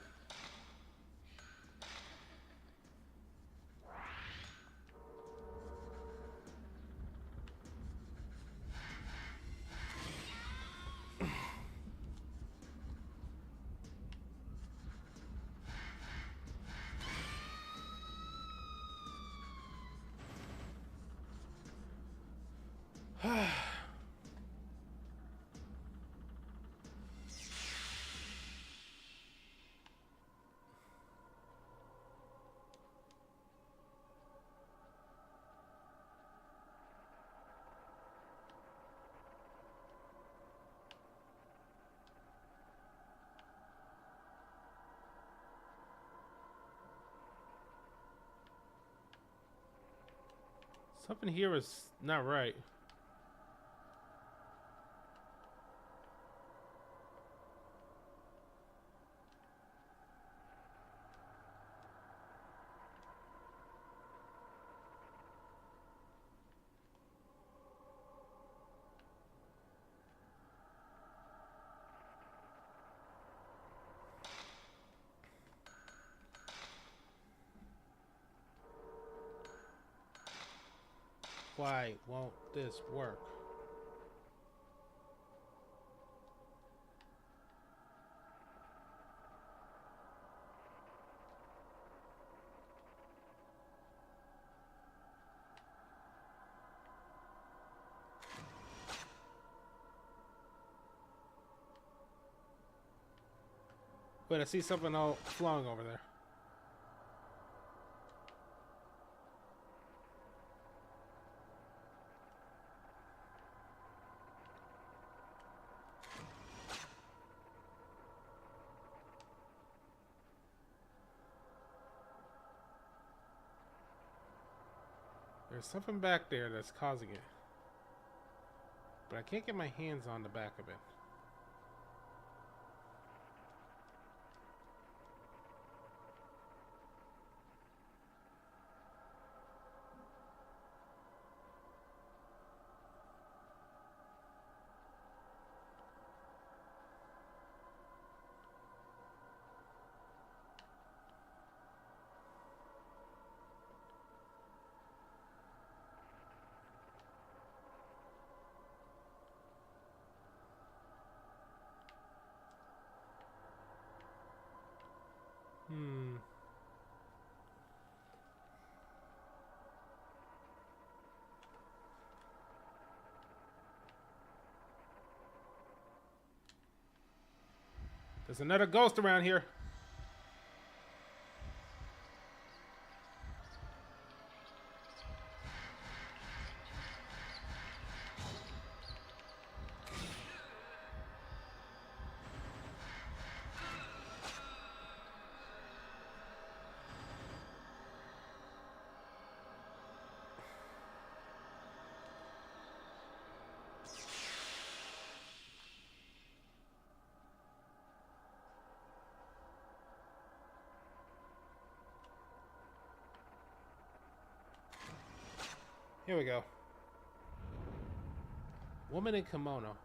Something here is not right. Why won't this work? Wait, I see something all flowing over there. There's something back there that's causing it. But I can't get my hands on the back of it. There's another ghost around here. Here we go. Woman in kimono.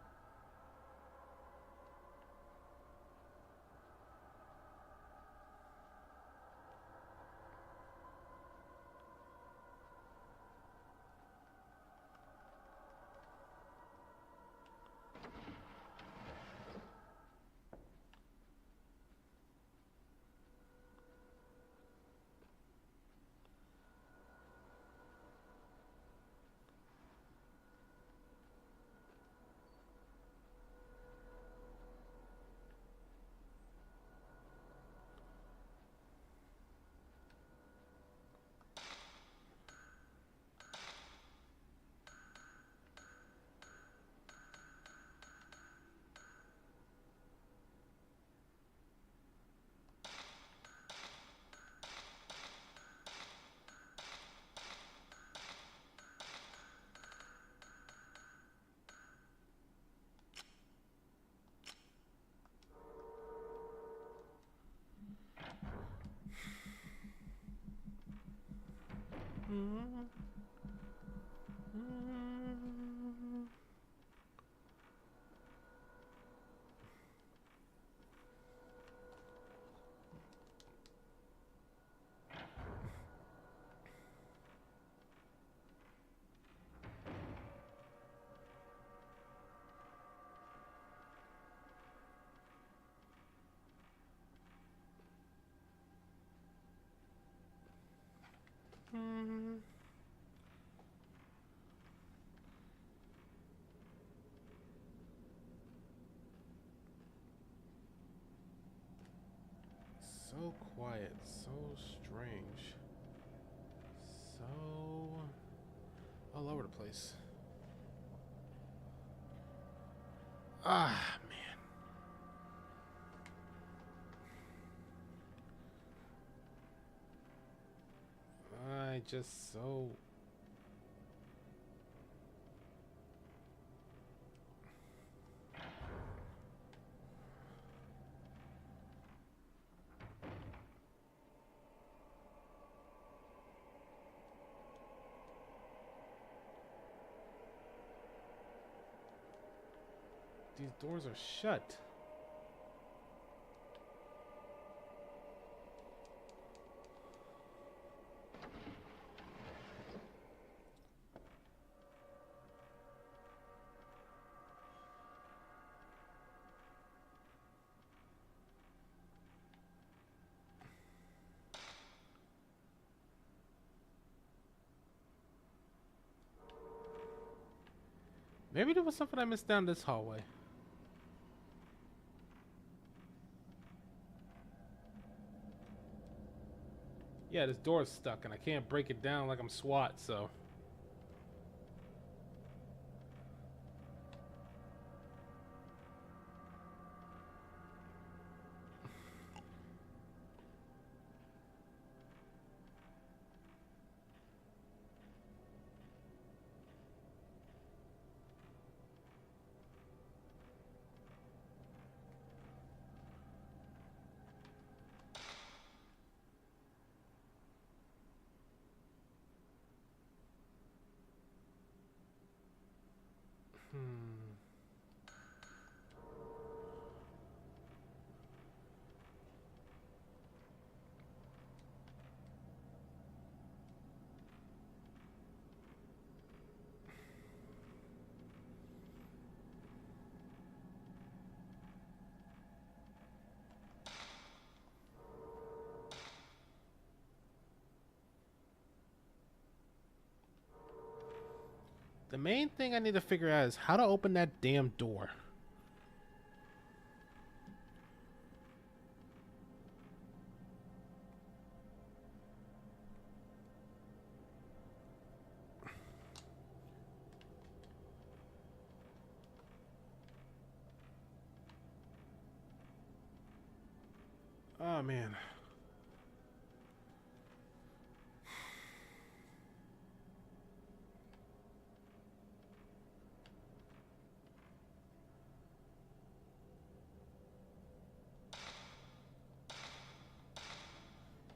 So quiet, so strange, so all over the place. Ah, man. I just so... These doors are shut. Maybe there was something I missed down this hallway. Yeah, this door's stuck and I can't break it down like I'm SWAT, so... The main thing I need to figure out is how to open that damn door. Oh, man.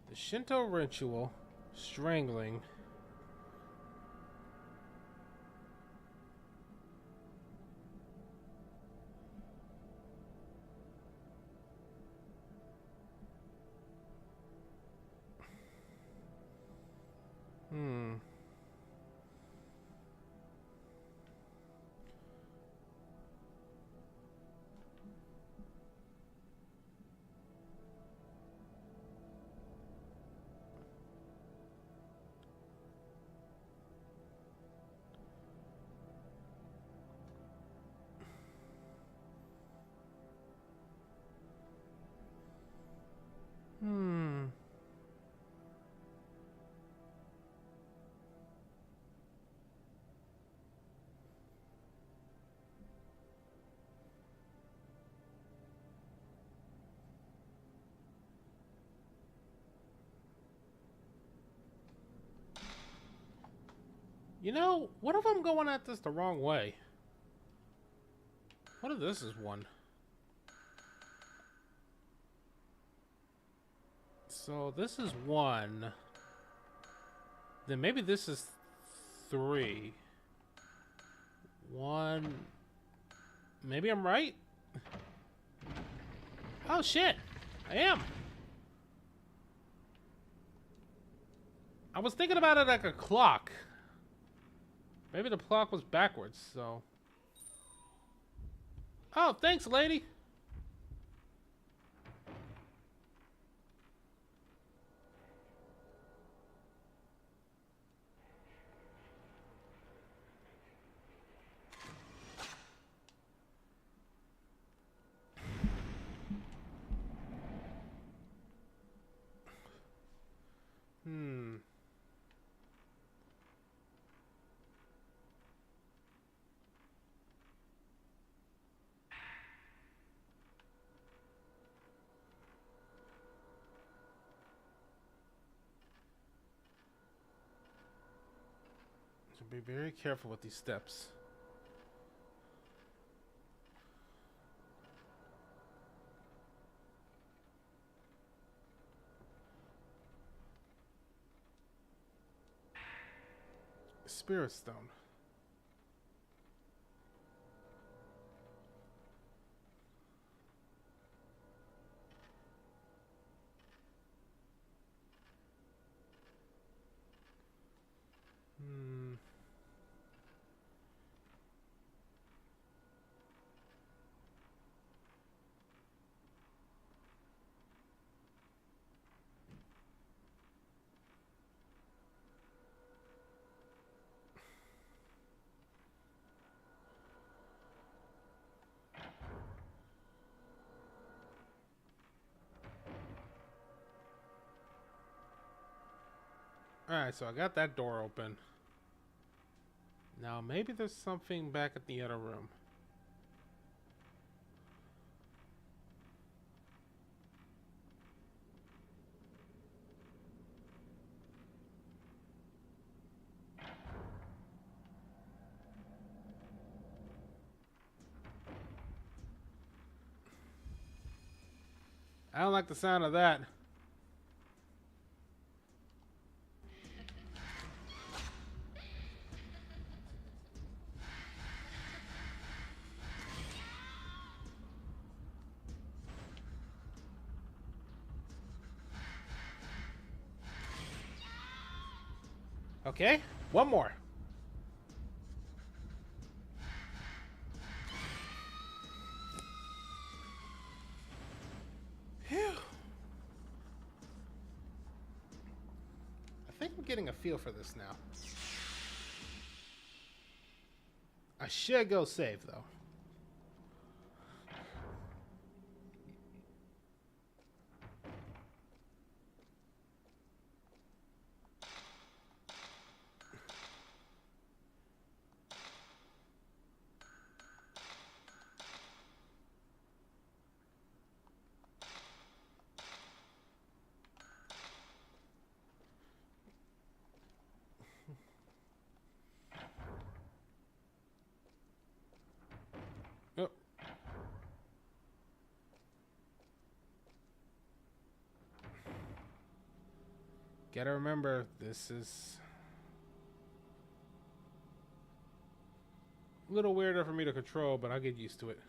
The Shinto ritual, strangling. You know, what if I'm going at this the wrong way? What if this is one? So this is one. Then maybe this is 3. 1. Maybe I'm right? Oh shit! I am! I was thinking about it like a clock. Maybe the clock was backwards, so... Oh, thanks, lady! So be very careful with these steps. Spirit Stone. Alright, so I got that door open. Now maybe there's something back at the other room. I don't like the sound of that. Okay, one more. Phew. I think I'm getting a feel for this now. I should go save though. Oh. Gotta remember, this is a little weirder for me to control, but I'll get used to it.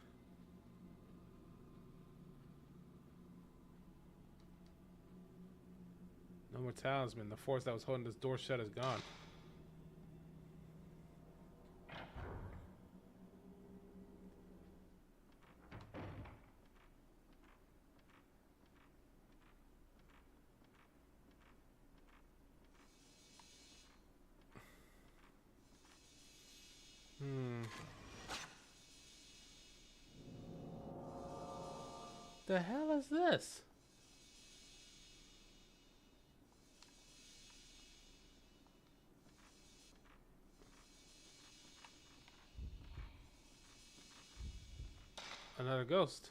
No more talisman. The force that was holding this door shut is gone. The hell is this? Another ghost.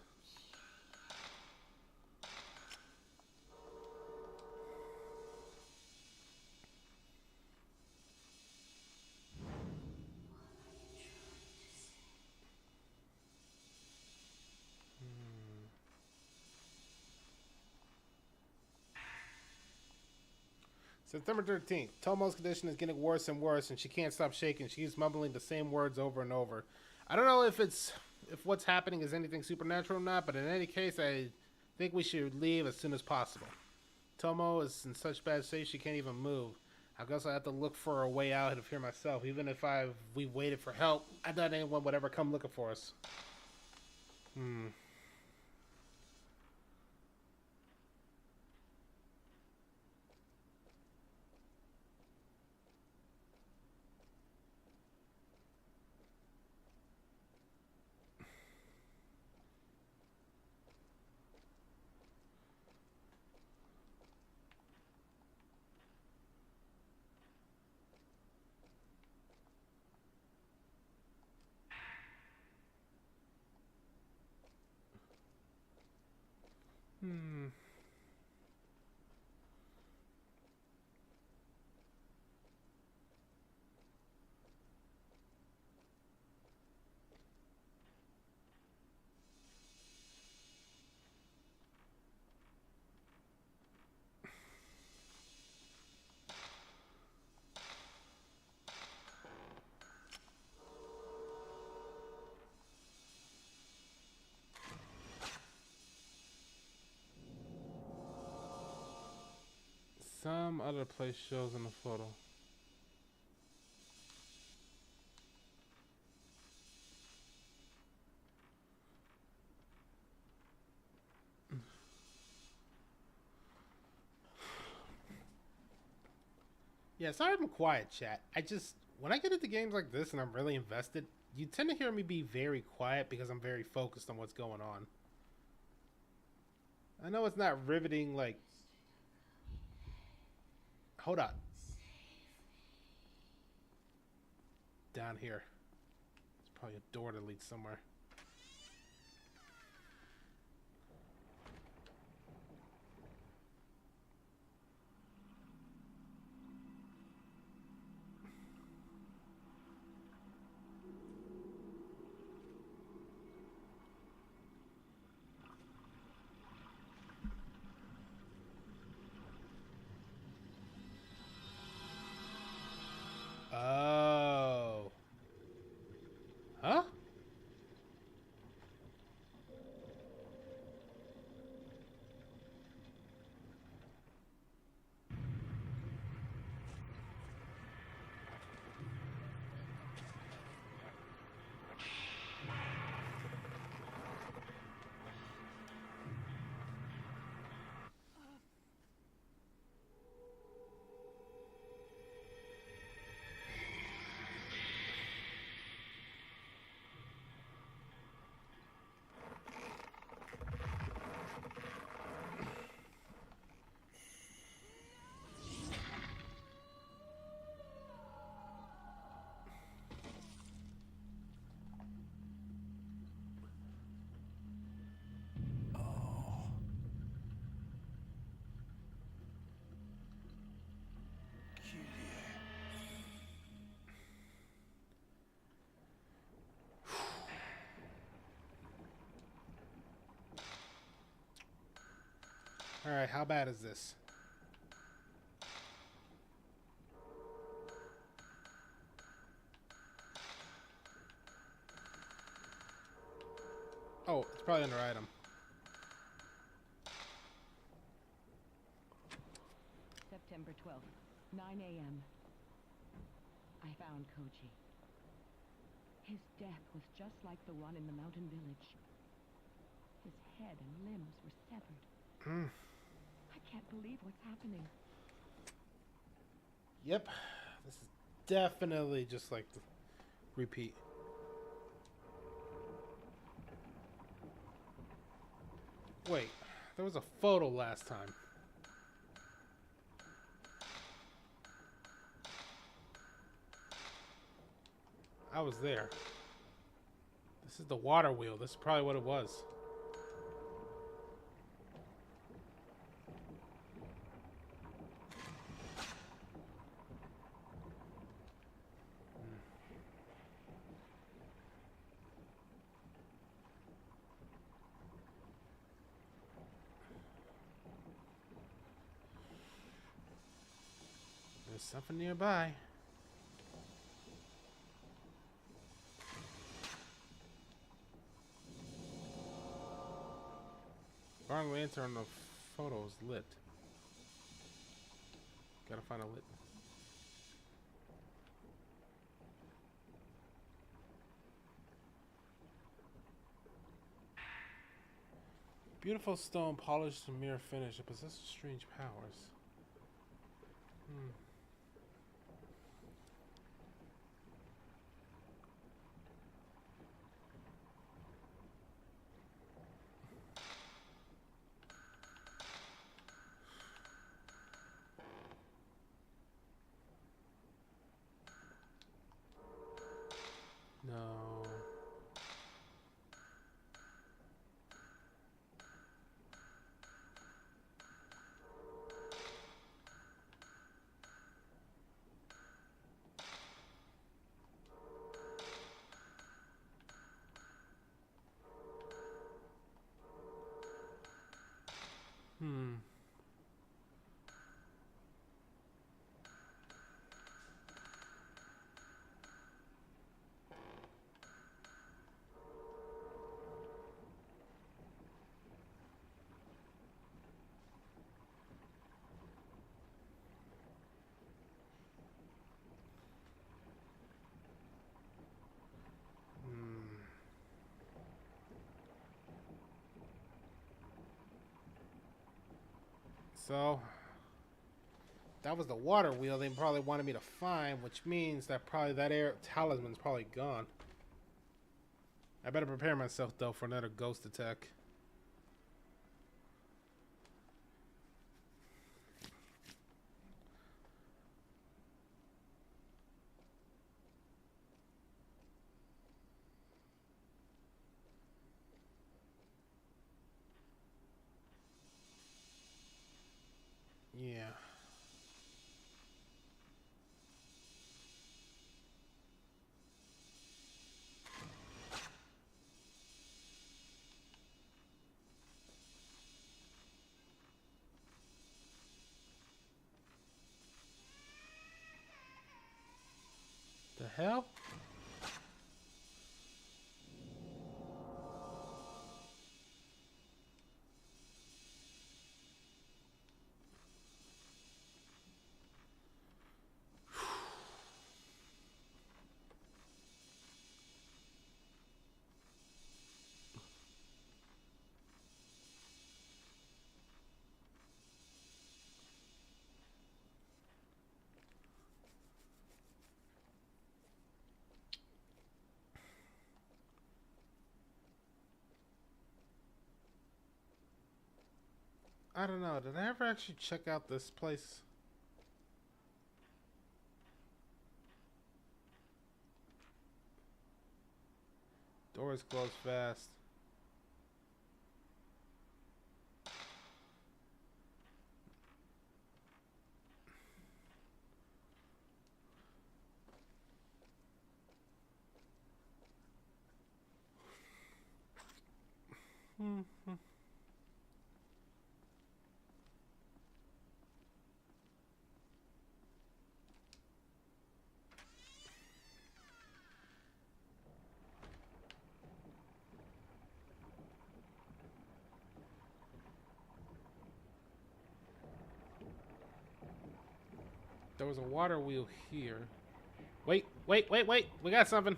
September 13th. Tomo's condition is getting worse and worse, and she can't stop shaking. She's mumbling the same words over and over. I don't know if what's happening is anything supernatural or not, but in any case, I think we should leave as soon as possible. Tomo is in such bad shape she can't even move. I guess I have to look for a way out of here myself. Even if we waited for help, I doubt anyone would ever come looking for us. Some other place shows in the photo. Yeah, sorry I'm quiet, chat. When I get into games like this and I'm really invested, you tend to hear me be very quiet because I'm very focused on what's going on. I know it's not riveting, like... Hold on. Down here. There's probably a door that leads somewhere. Oh. Huh? Alright, how bad is this? Oh, it's probably under item. September 12th, 9 a.m. I found Koji. His death was just like the one in the mountain village. His head and limbs were severed. I can't believe what's happening. Yep. This is definitely just like the repeat. Wait, there was a photo last time. I was there. This is the water wheel. This is probably what it was. There's something nearby. Barn lantern on the photo is lit. Gotta find a lit. Beautiful stone, polished and mirror finish. It possesses strange powers. No. So that was the water wheel they probably wanted me to find, which means that probably that air talisman's probably gone. I better prepare myself though for another ghost attack. Yeah. The hell? I don't know. Did I ever actually check out this place? Doors close fast. There was a water wheel here. Wait, wait, wait, wait. We got something.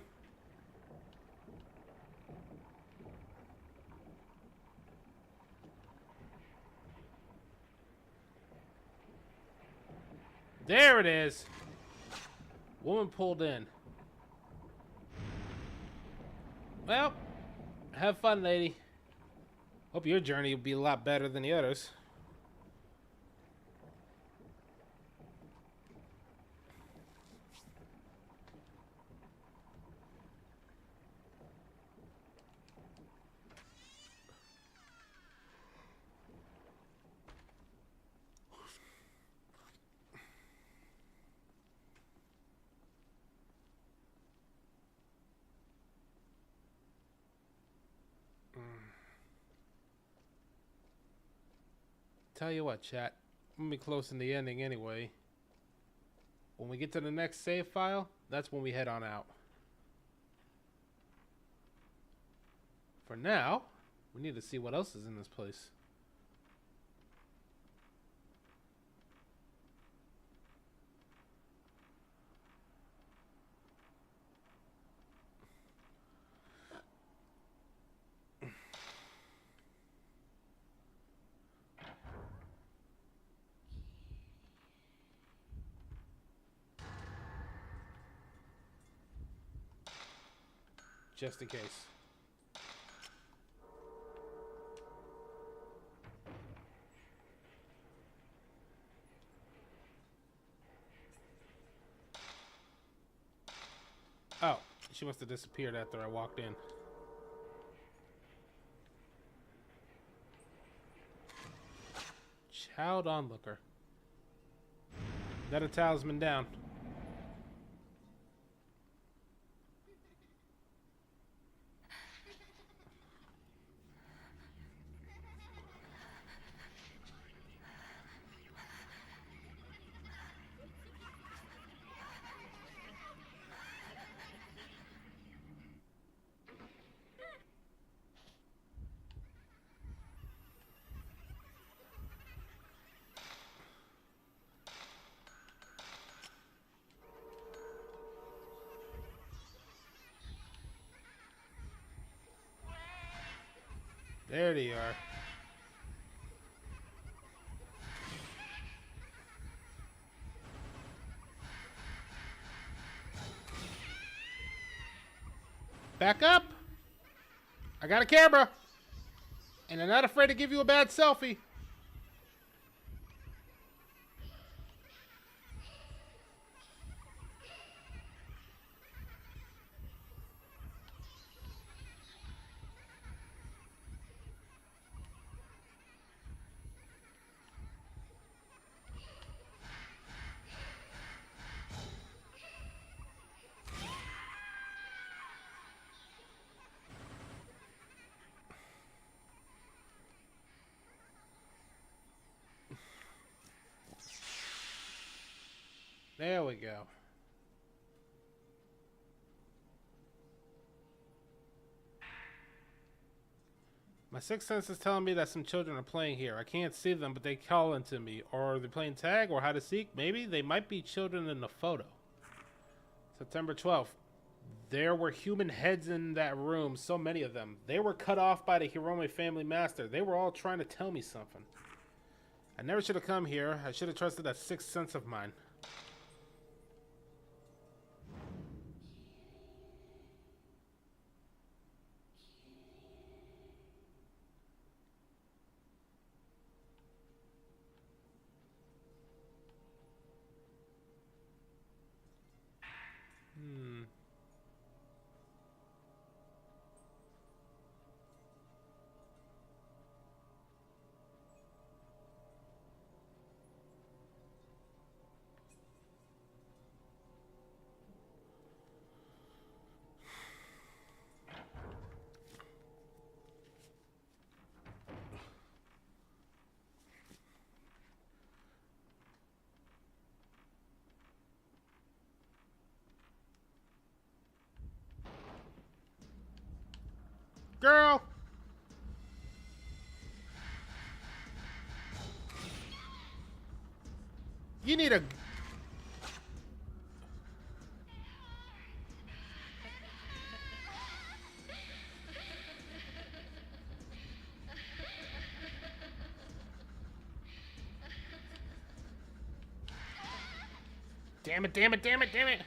There it is. Woman pulled in. Well, have fun, lady. Hope your journey will be a lot better than the others. Tell you what, chat. I'm gonna be close in the ending anyway. When we get to the next save file, that's when we head on out. For now, we need to see what else is in this place. Just in case. Oh, she must have disappeared after I walked in. Child onlooker. Let a talisman down. There they are. Back up. I got a camera. And I'm not afraid to give you a bad selfie. There we go. My sixth sense is telling me that some children are playing here. I can't see them, but they call into me. Or they're playing tag or hide to seek. Maybe they might be children in the photo. September 12th. There were human heads in that room, so many of them. They were cut off by the Hirome family master. They were all trying to tell me something. I never should have come here. I should have trusted that sixth sense of mine. Girl! You need a... Damn it, damn it, damn it, damn it!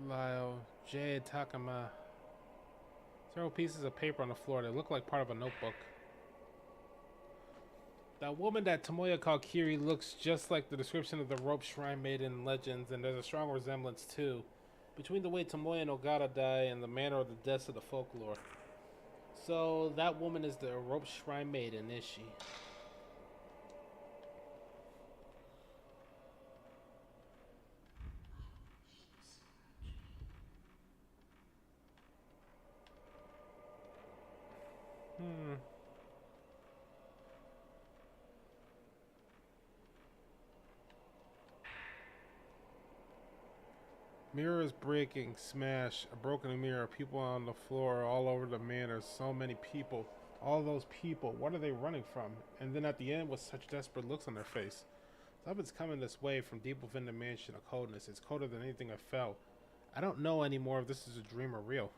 Lyle, Jade, Takama. Several pieces of paper on the floor. They look like part of a notebook. That woman that Tomoya called Kiri looks just like the description of the rope shrine maiden in Legends, and there's a strong resemblance too, between the way Tomoya and Ogata die and the manner of the deaths of the folklore. So that woman is the rope shrine maiden, is she? Mirrors breaking, smash, a broken mirror, people on the floor all over the manor, so many people. All those people, what are they running from? And then at the end with such desperate looks on their face. Something's coming this way from deep within the mansion, a coldness. It's colder than anything I felt. I don't know anymore if this is a dream or real.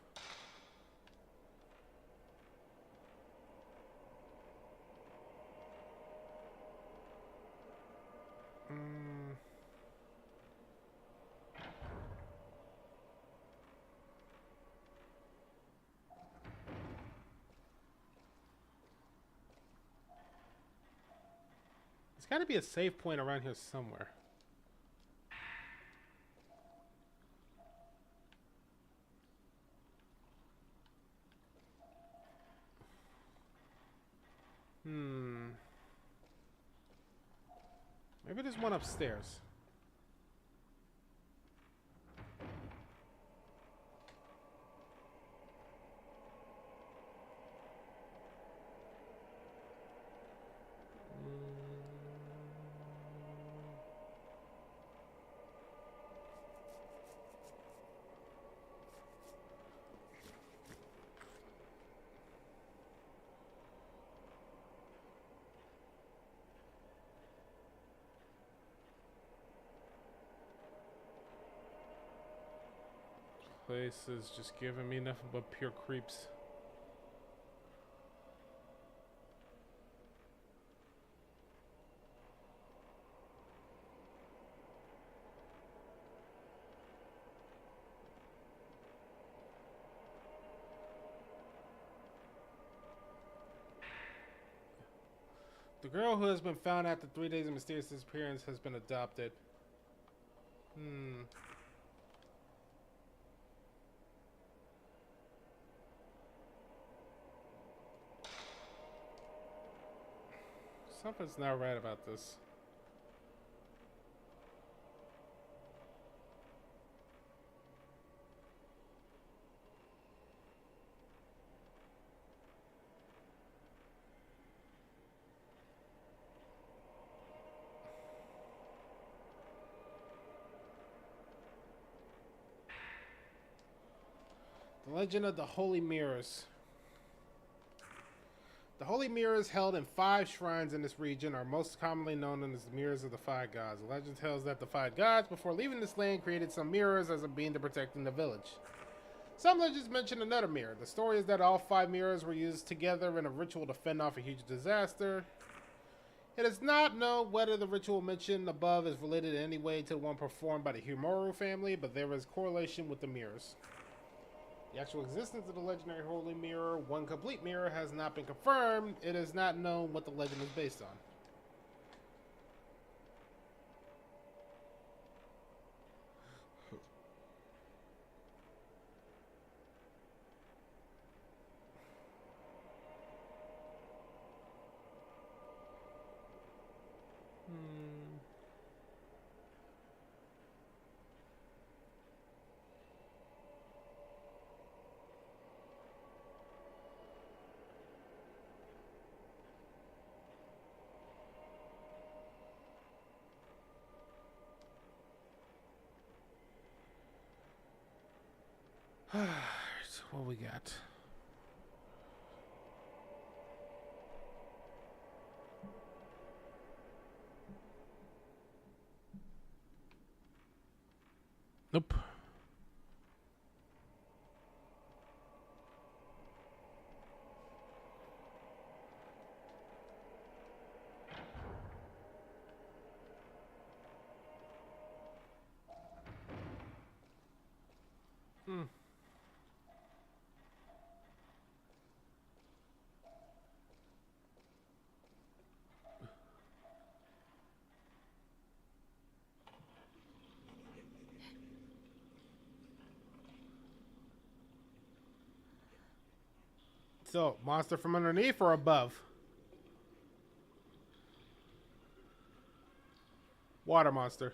There's got to be a save point around here somewhere. Maybe there's one upstairs. Place is just giving me nothing but pure creeps. The girl who has been found after 3 days of mysterious disappearance has been adopted. Something's not right about this. The legend of the Holy Mirrors. The Holy Mirrors held in 5 shrines in this region are most commonly known as the Mirrors of the 5 Gods. The legend tells that the 5 Gods, before leaving this land, created some mirrors as a being to protect the village. Some legends mention another mirror. The story is that all 5 mirrors were used together in a ritual to fend off a huge disaster. It is not known whether the ritual mentioned above is related in any way to the one performed by the Humoru family, but there is correlation with the mirrors. The actual existence of the legendary Holy Mirror, one complete mirror, has not been confirmed. It is not known what the legend is based on. So what we got? Nope. So, monster from underneath or above? Water monster.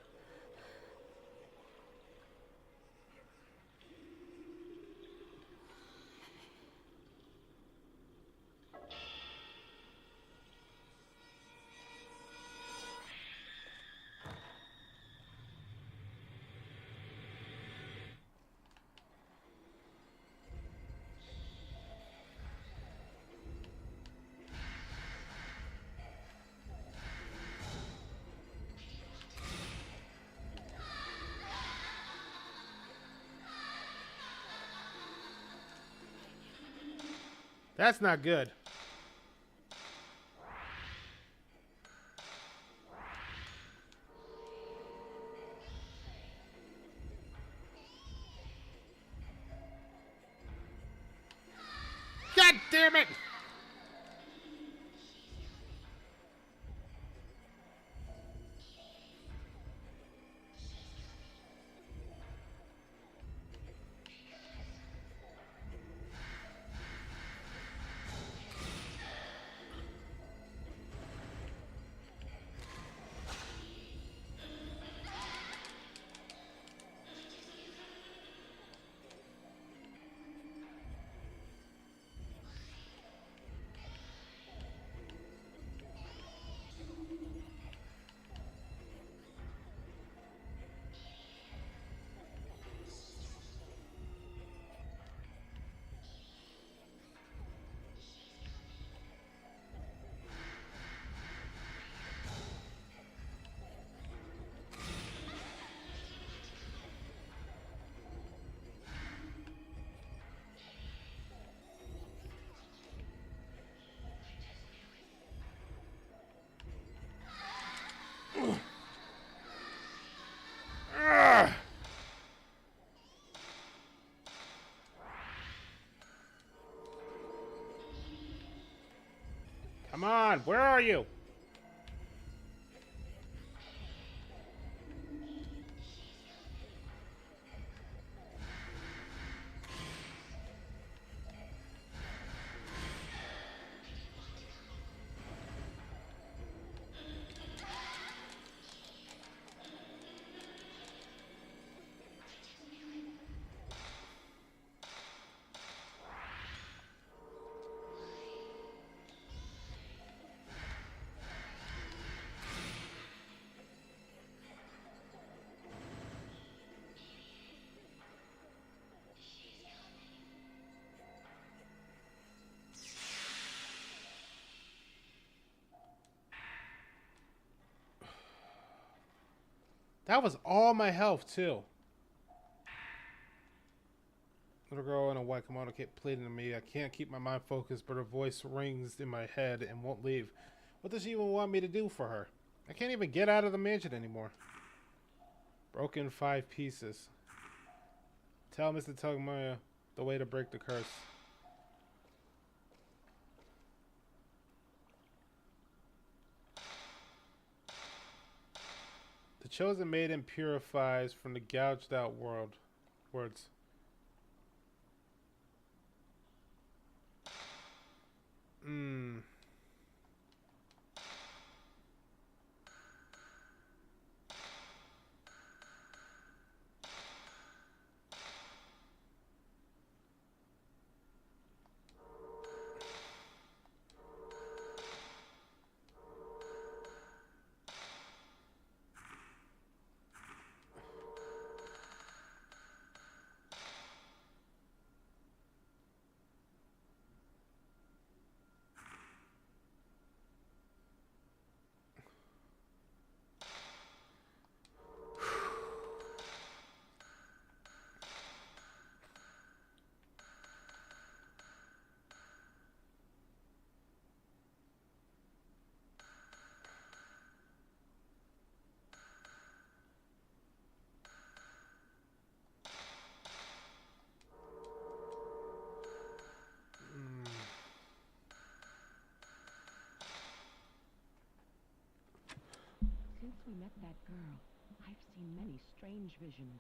That's not good. God damn it! Come on, where are you? That was all my health, too. Little girl in a white kimono kept pleading to me. I can't keep my mind focused, but her voice rings in my head and won't leave. What does she even want me to do for her? I can't even get out of the mansion anymore. Broken 5 pieces. Tell Mr. Tugmaya the way to break the curse. The chosen maiden purifies from the gouged out words. Since we met that girl, I've seen many strange visions.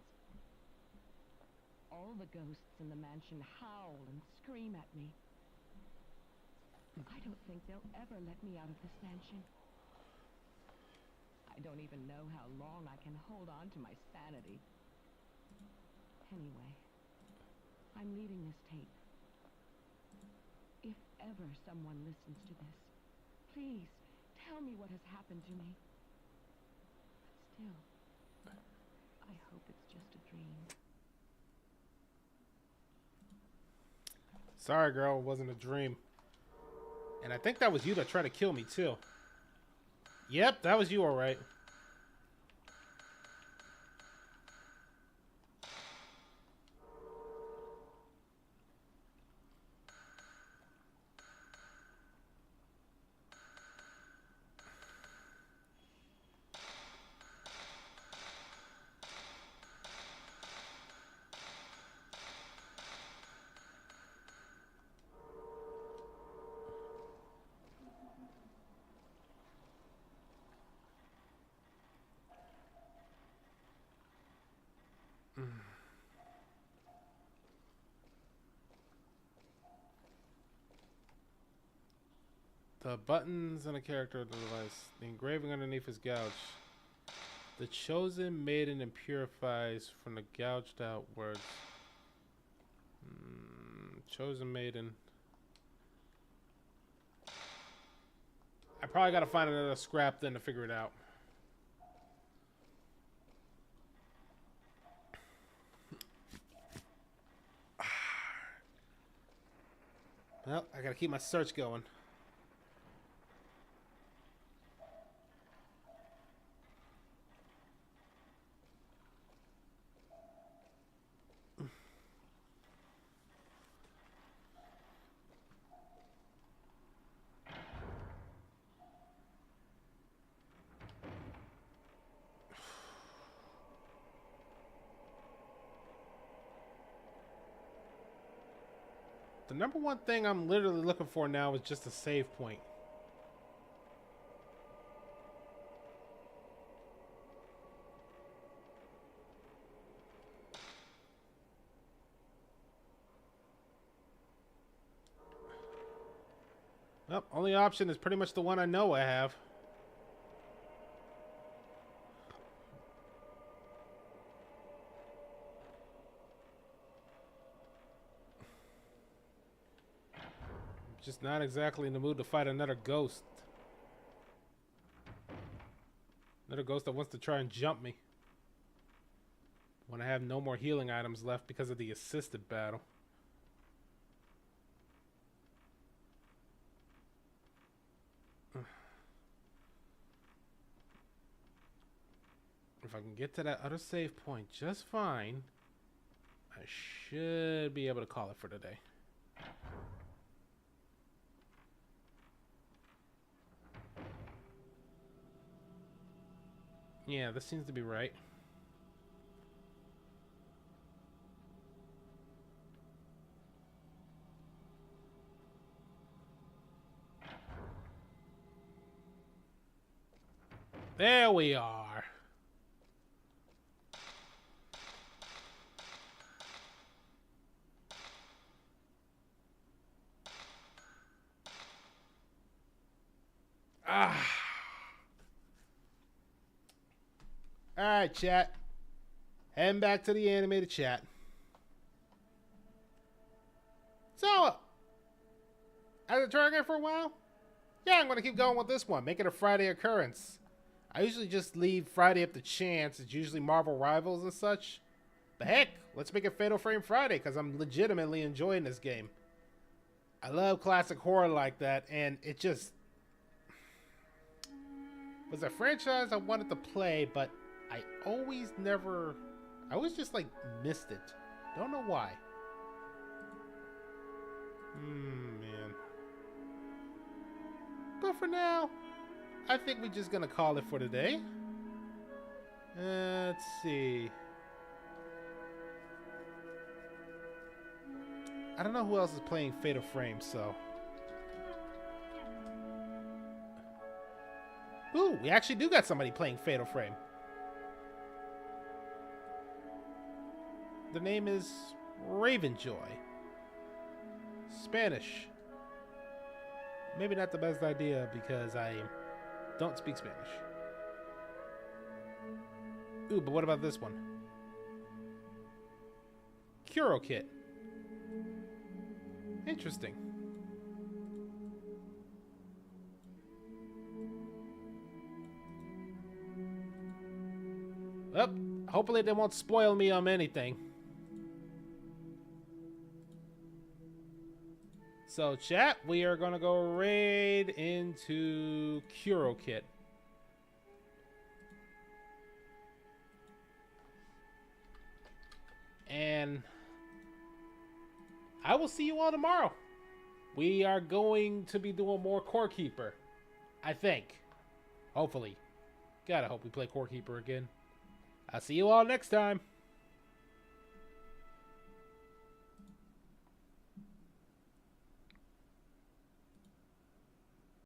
All the ghosts in the mansion howl and scream at me. don't think they'll ever let me out of this mansion. I don't even know how long I can hold on to my sanity. Anyway, I'm leaving this tape. If ever someone listens to this, please tell me what has happened to me. But still, I hope it's just a dream. Sorry, girl, it wasn't a dream. And I think that was you that tried to kill me, too. Yep, that was you, all right. The buttons on a character of the device. The engraving underneath is gouged. The chosen maiden and purifies from the gouged out words. Chosen maiden. I probably gotta find another scrap then to figure it out. Well, I gotta keep my search going. The number one thing I'm literally looking for now is just a save point. Well, only option is pretty much the one I know I have. Just not exactly in the mood to fight another ghost. Another ghost that wants to try and jump me. When I have no more healing items left because of the assisted battle. If I can get to that other save point just fine, I should be able to call it for today. Yeah, this seems to be right. There we are. Ah. Alright, chat. Heading back to the animated chat. So, has it tried again for a while? Yeah, I'm going to keep going with this one. Make it a Friday occurrence. I usually just leave Friday up to chance. It's usually Marvel Rivals and such. But heck, let's make it Fatal Frame Friday because I'm legitimately enjoying this game. I love classic horror like that, and it just was a franchise I wanted to play, but I always just like missed it. Don't know why. Man. But for now, I think we're just gonna call it for today. Let's see. I don't know who else is playing Fatal Frame, so. Ooh, we actually do got somebody playing Fatal Frame. The name is Ravenjoy. Spanish. Maybe not the best idea because I don't speak Spanish. Ooh, but what about this one? Curo kit. Interesting. Well, hopefully they won't spoil me on anything. So, chat, we are going to go right into Curo Kit. And I will see you all tomorrow. We are going to be doing more Core Keeper. I think. Hopefully. Gotta hope we play Core Keeper again. I'll see you all next time.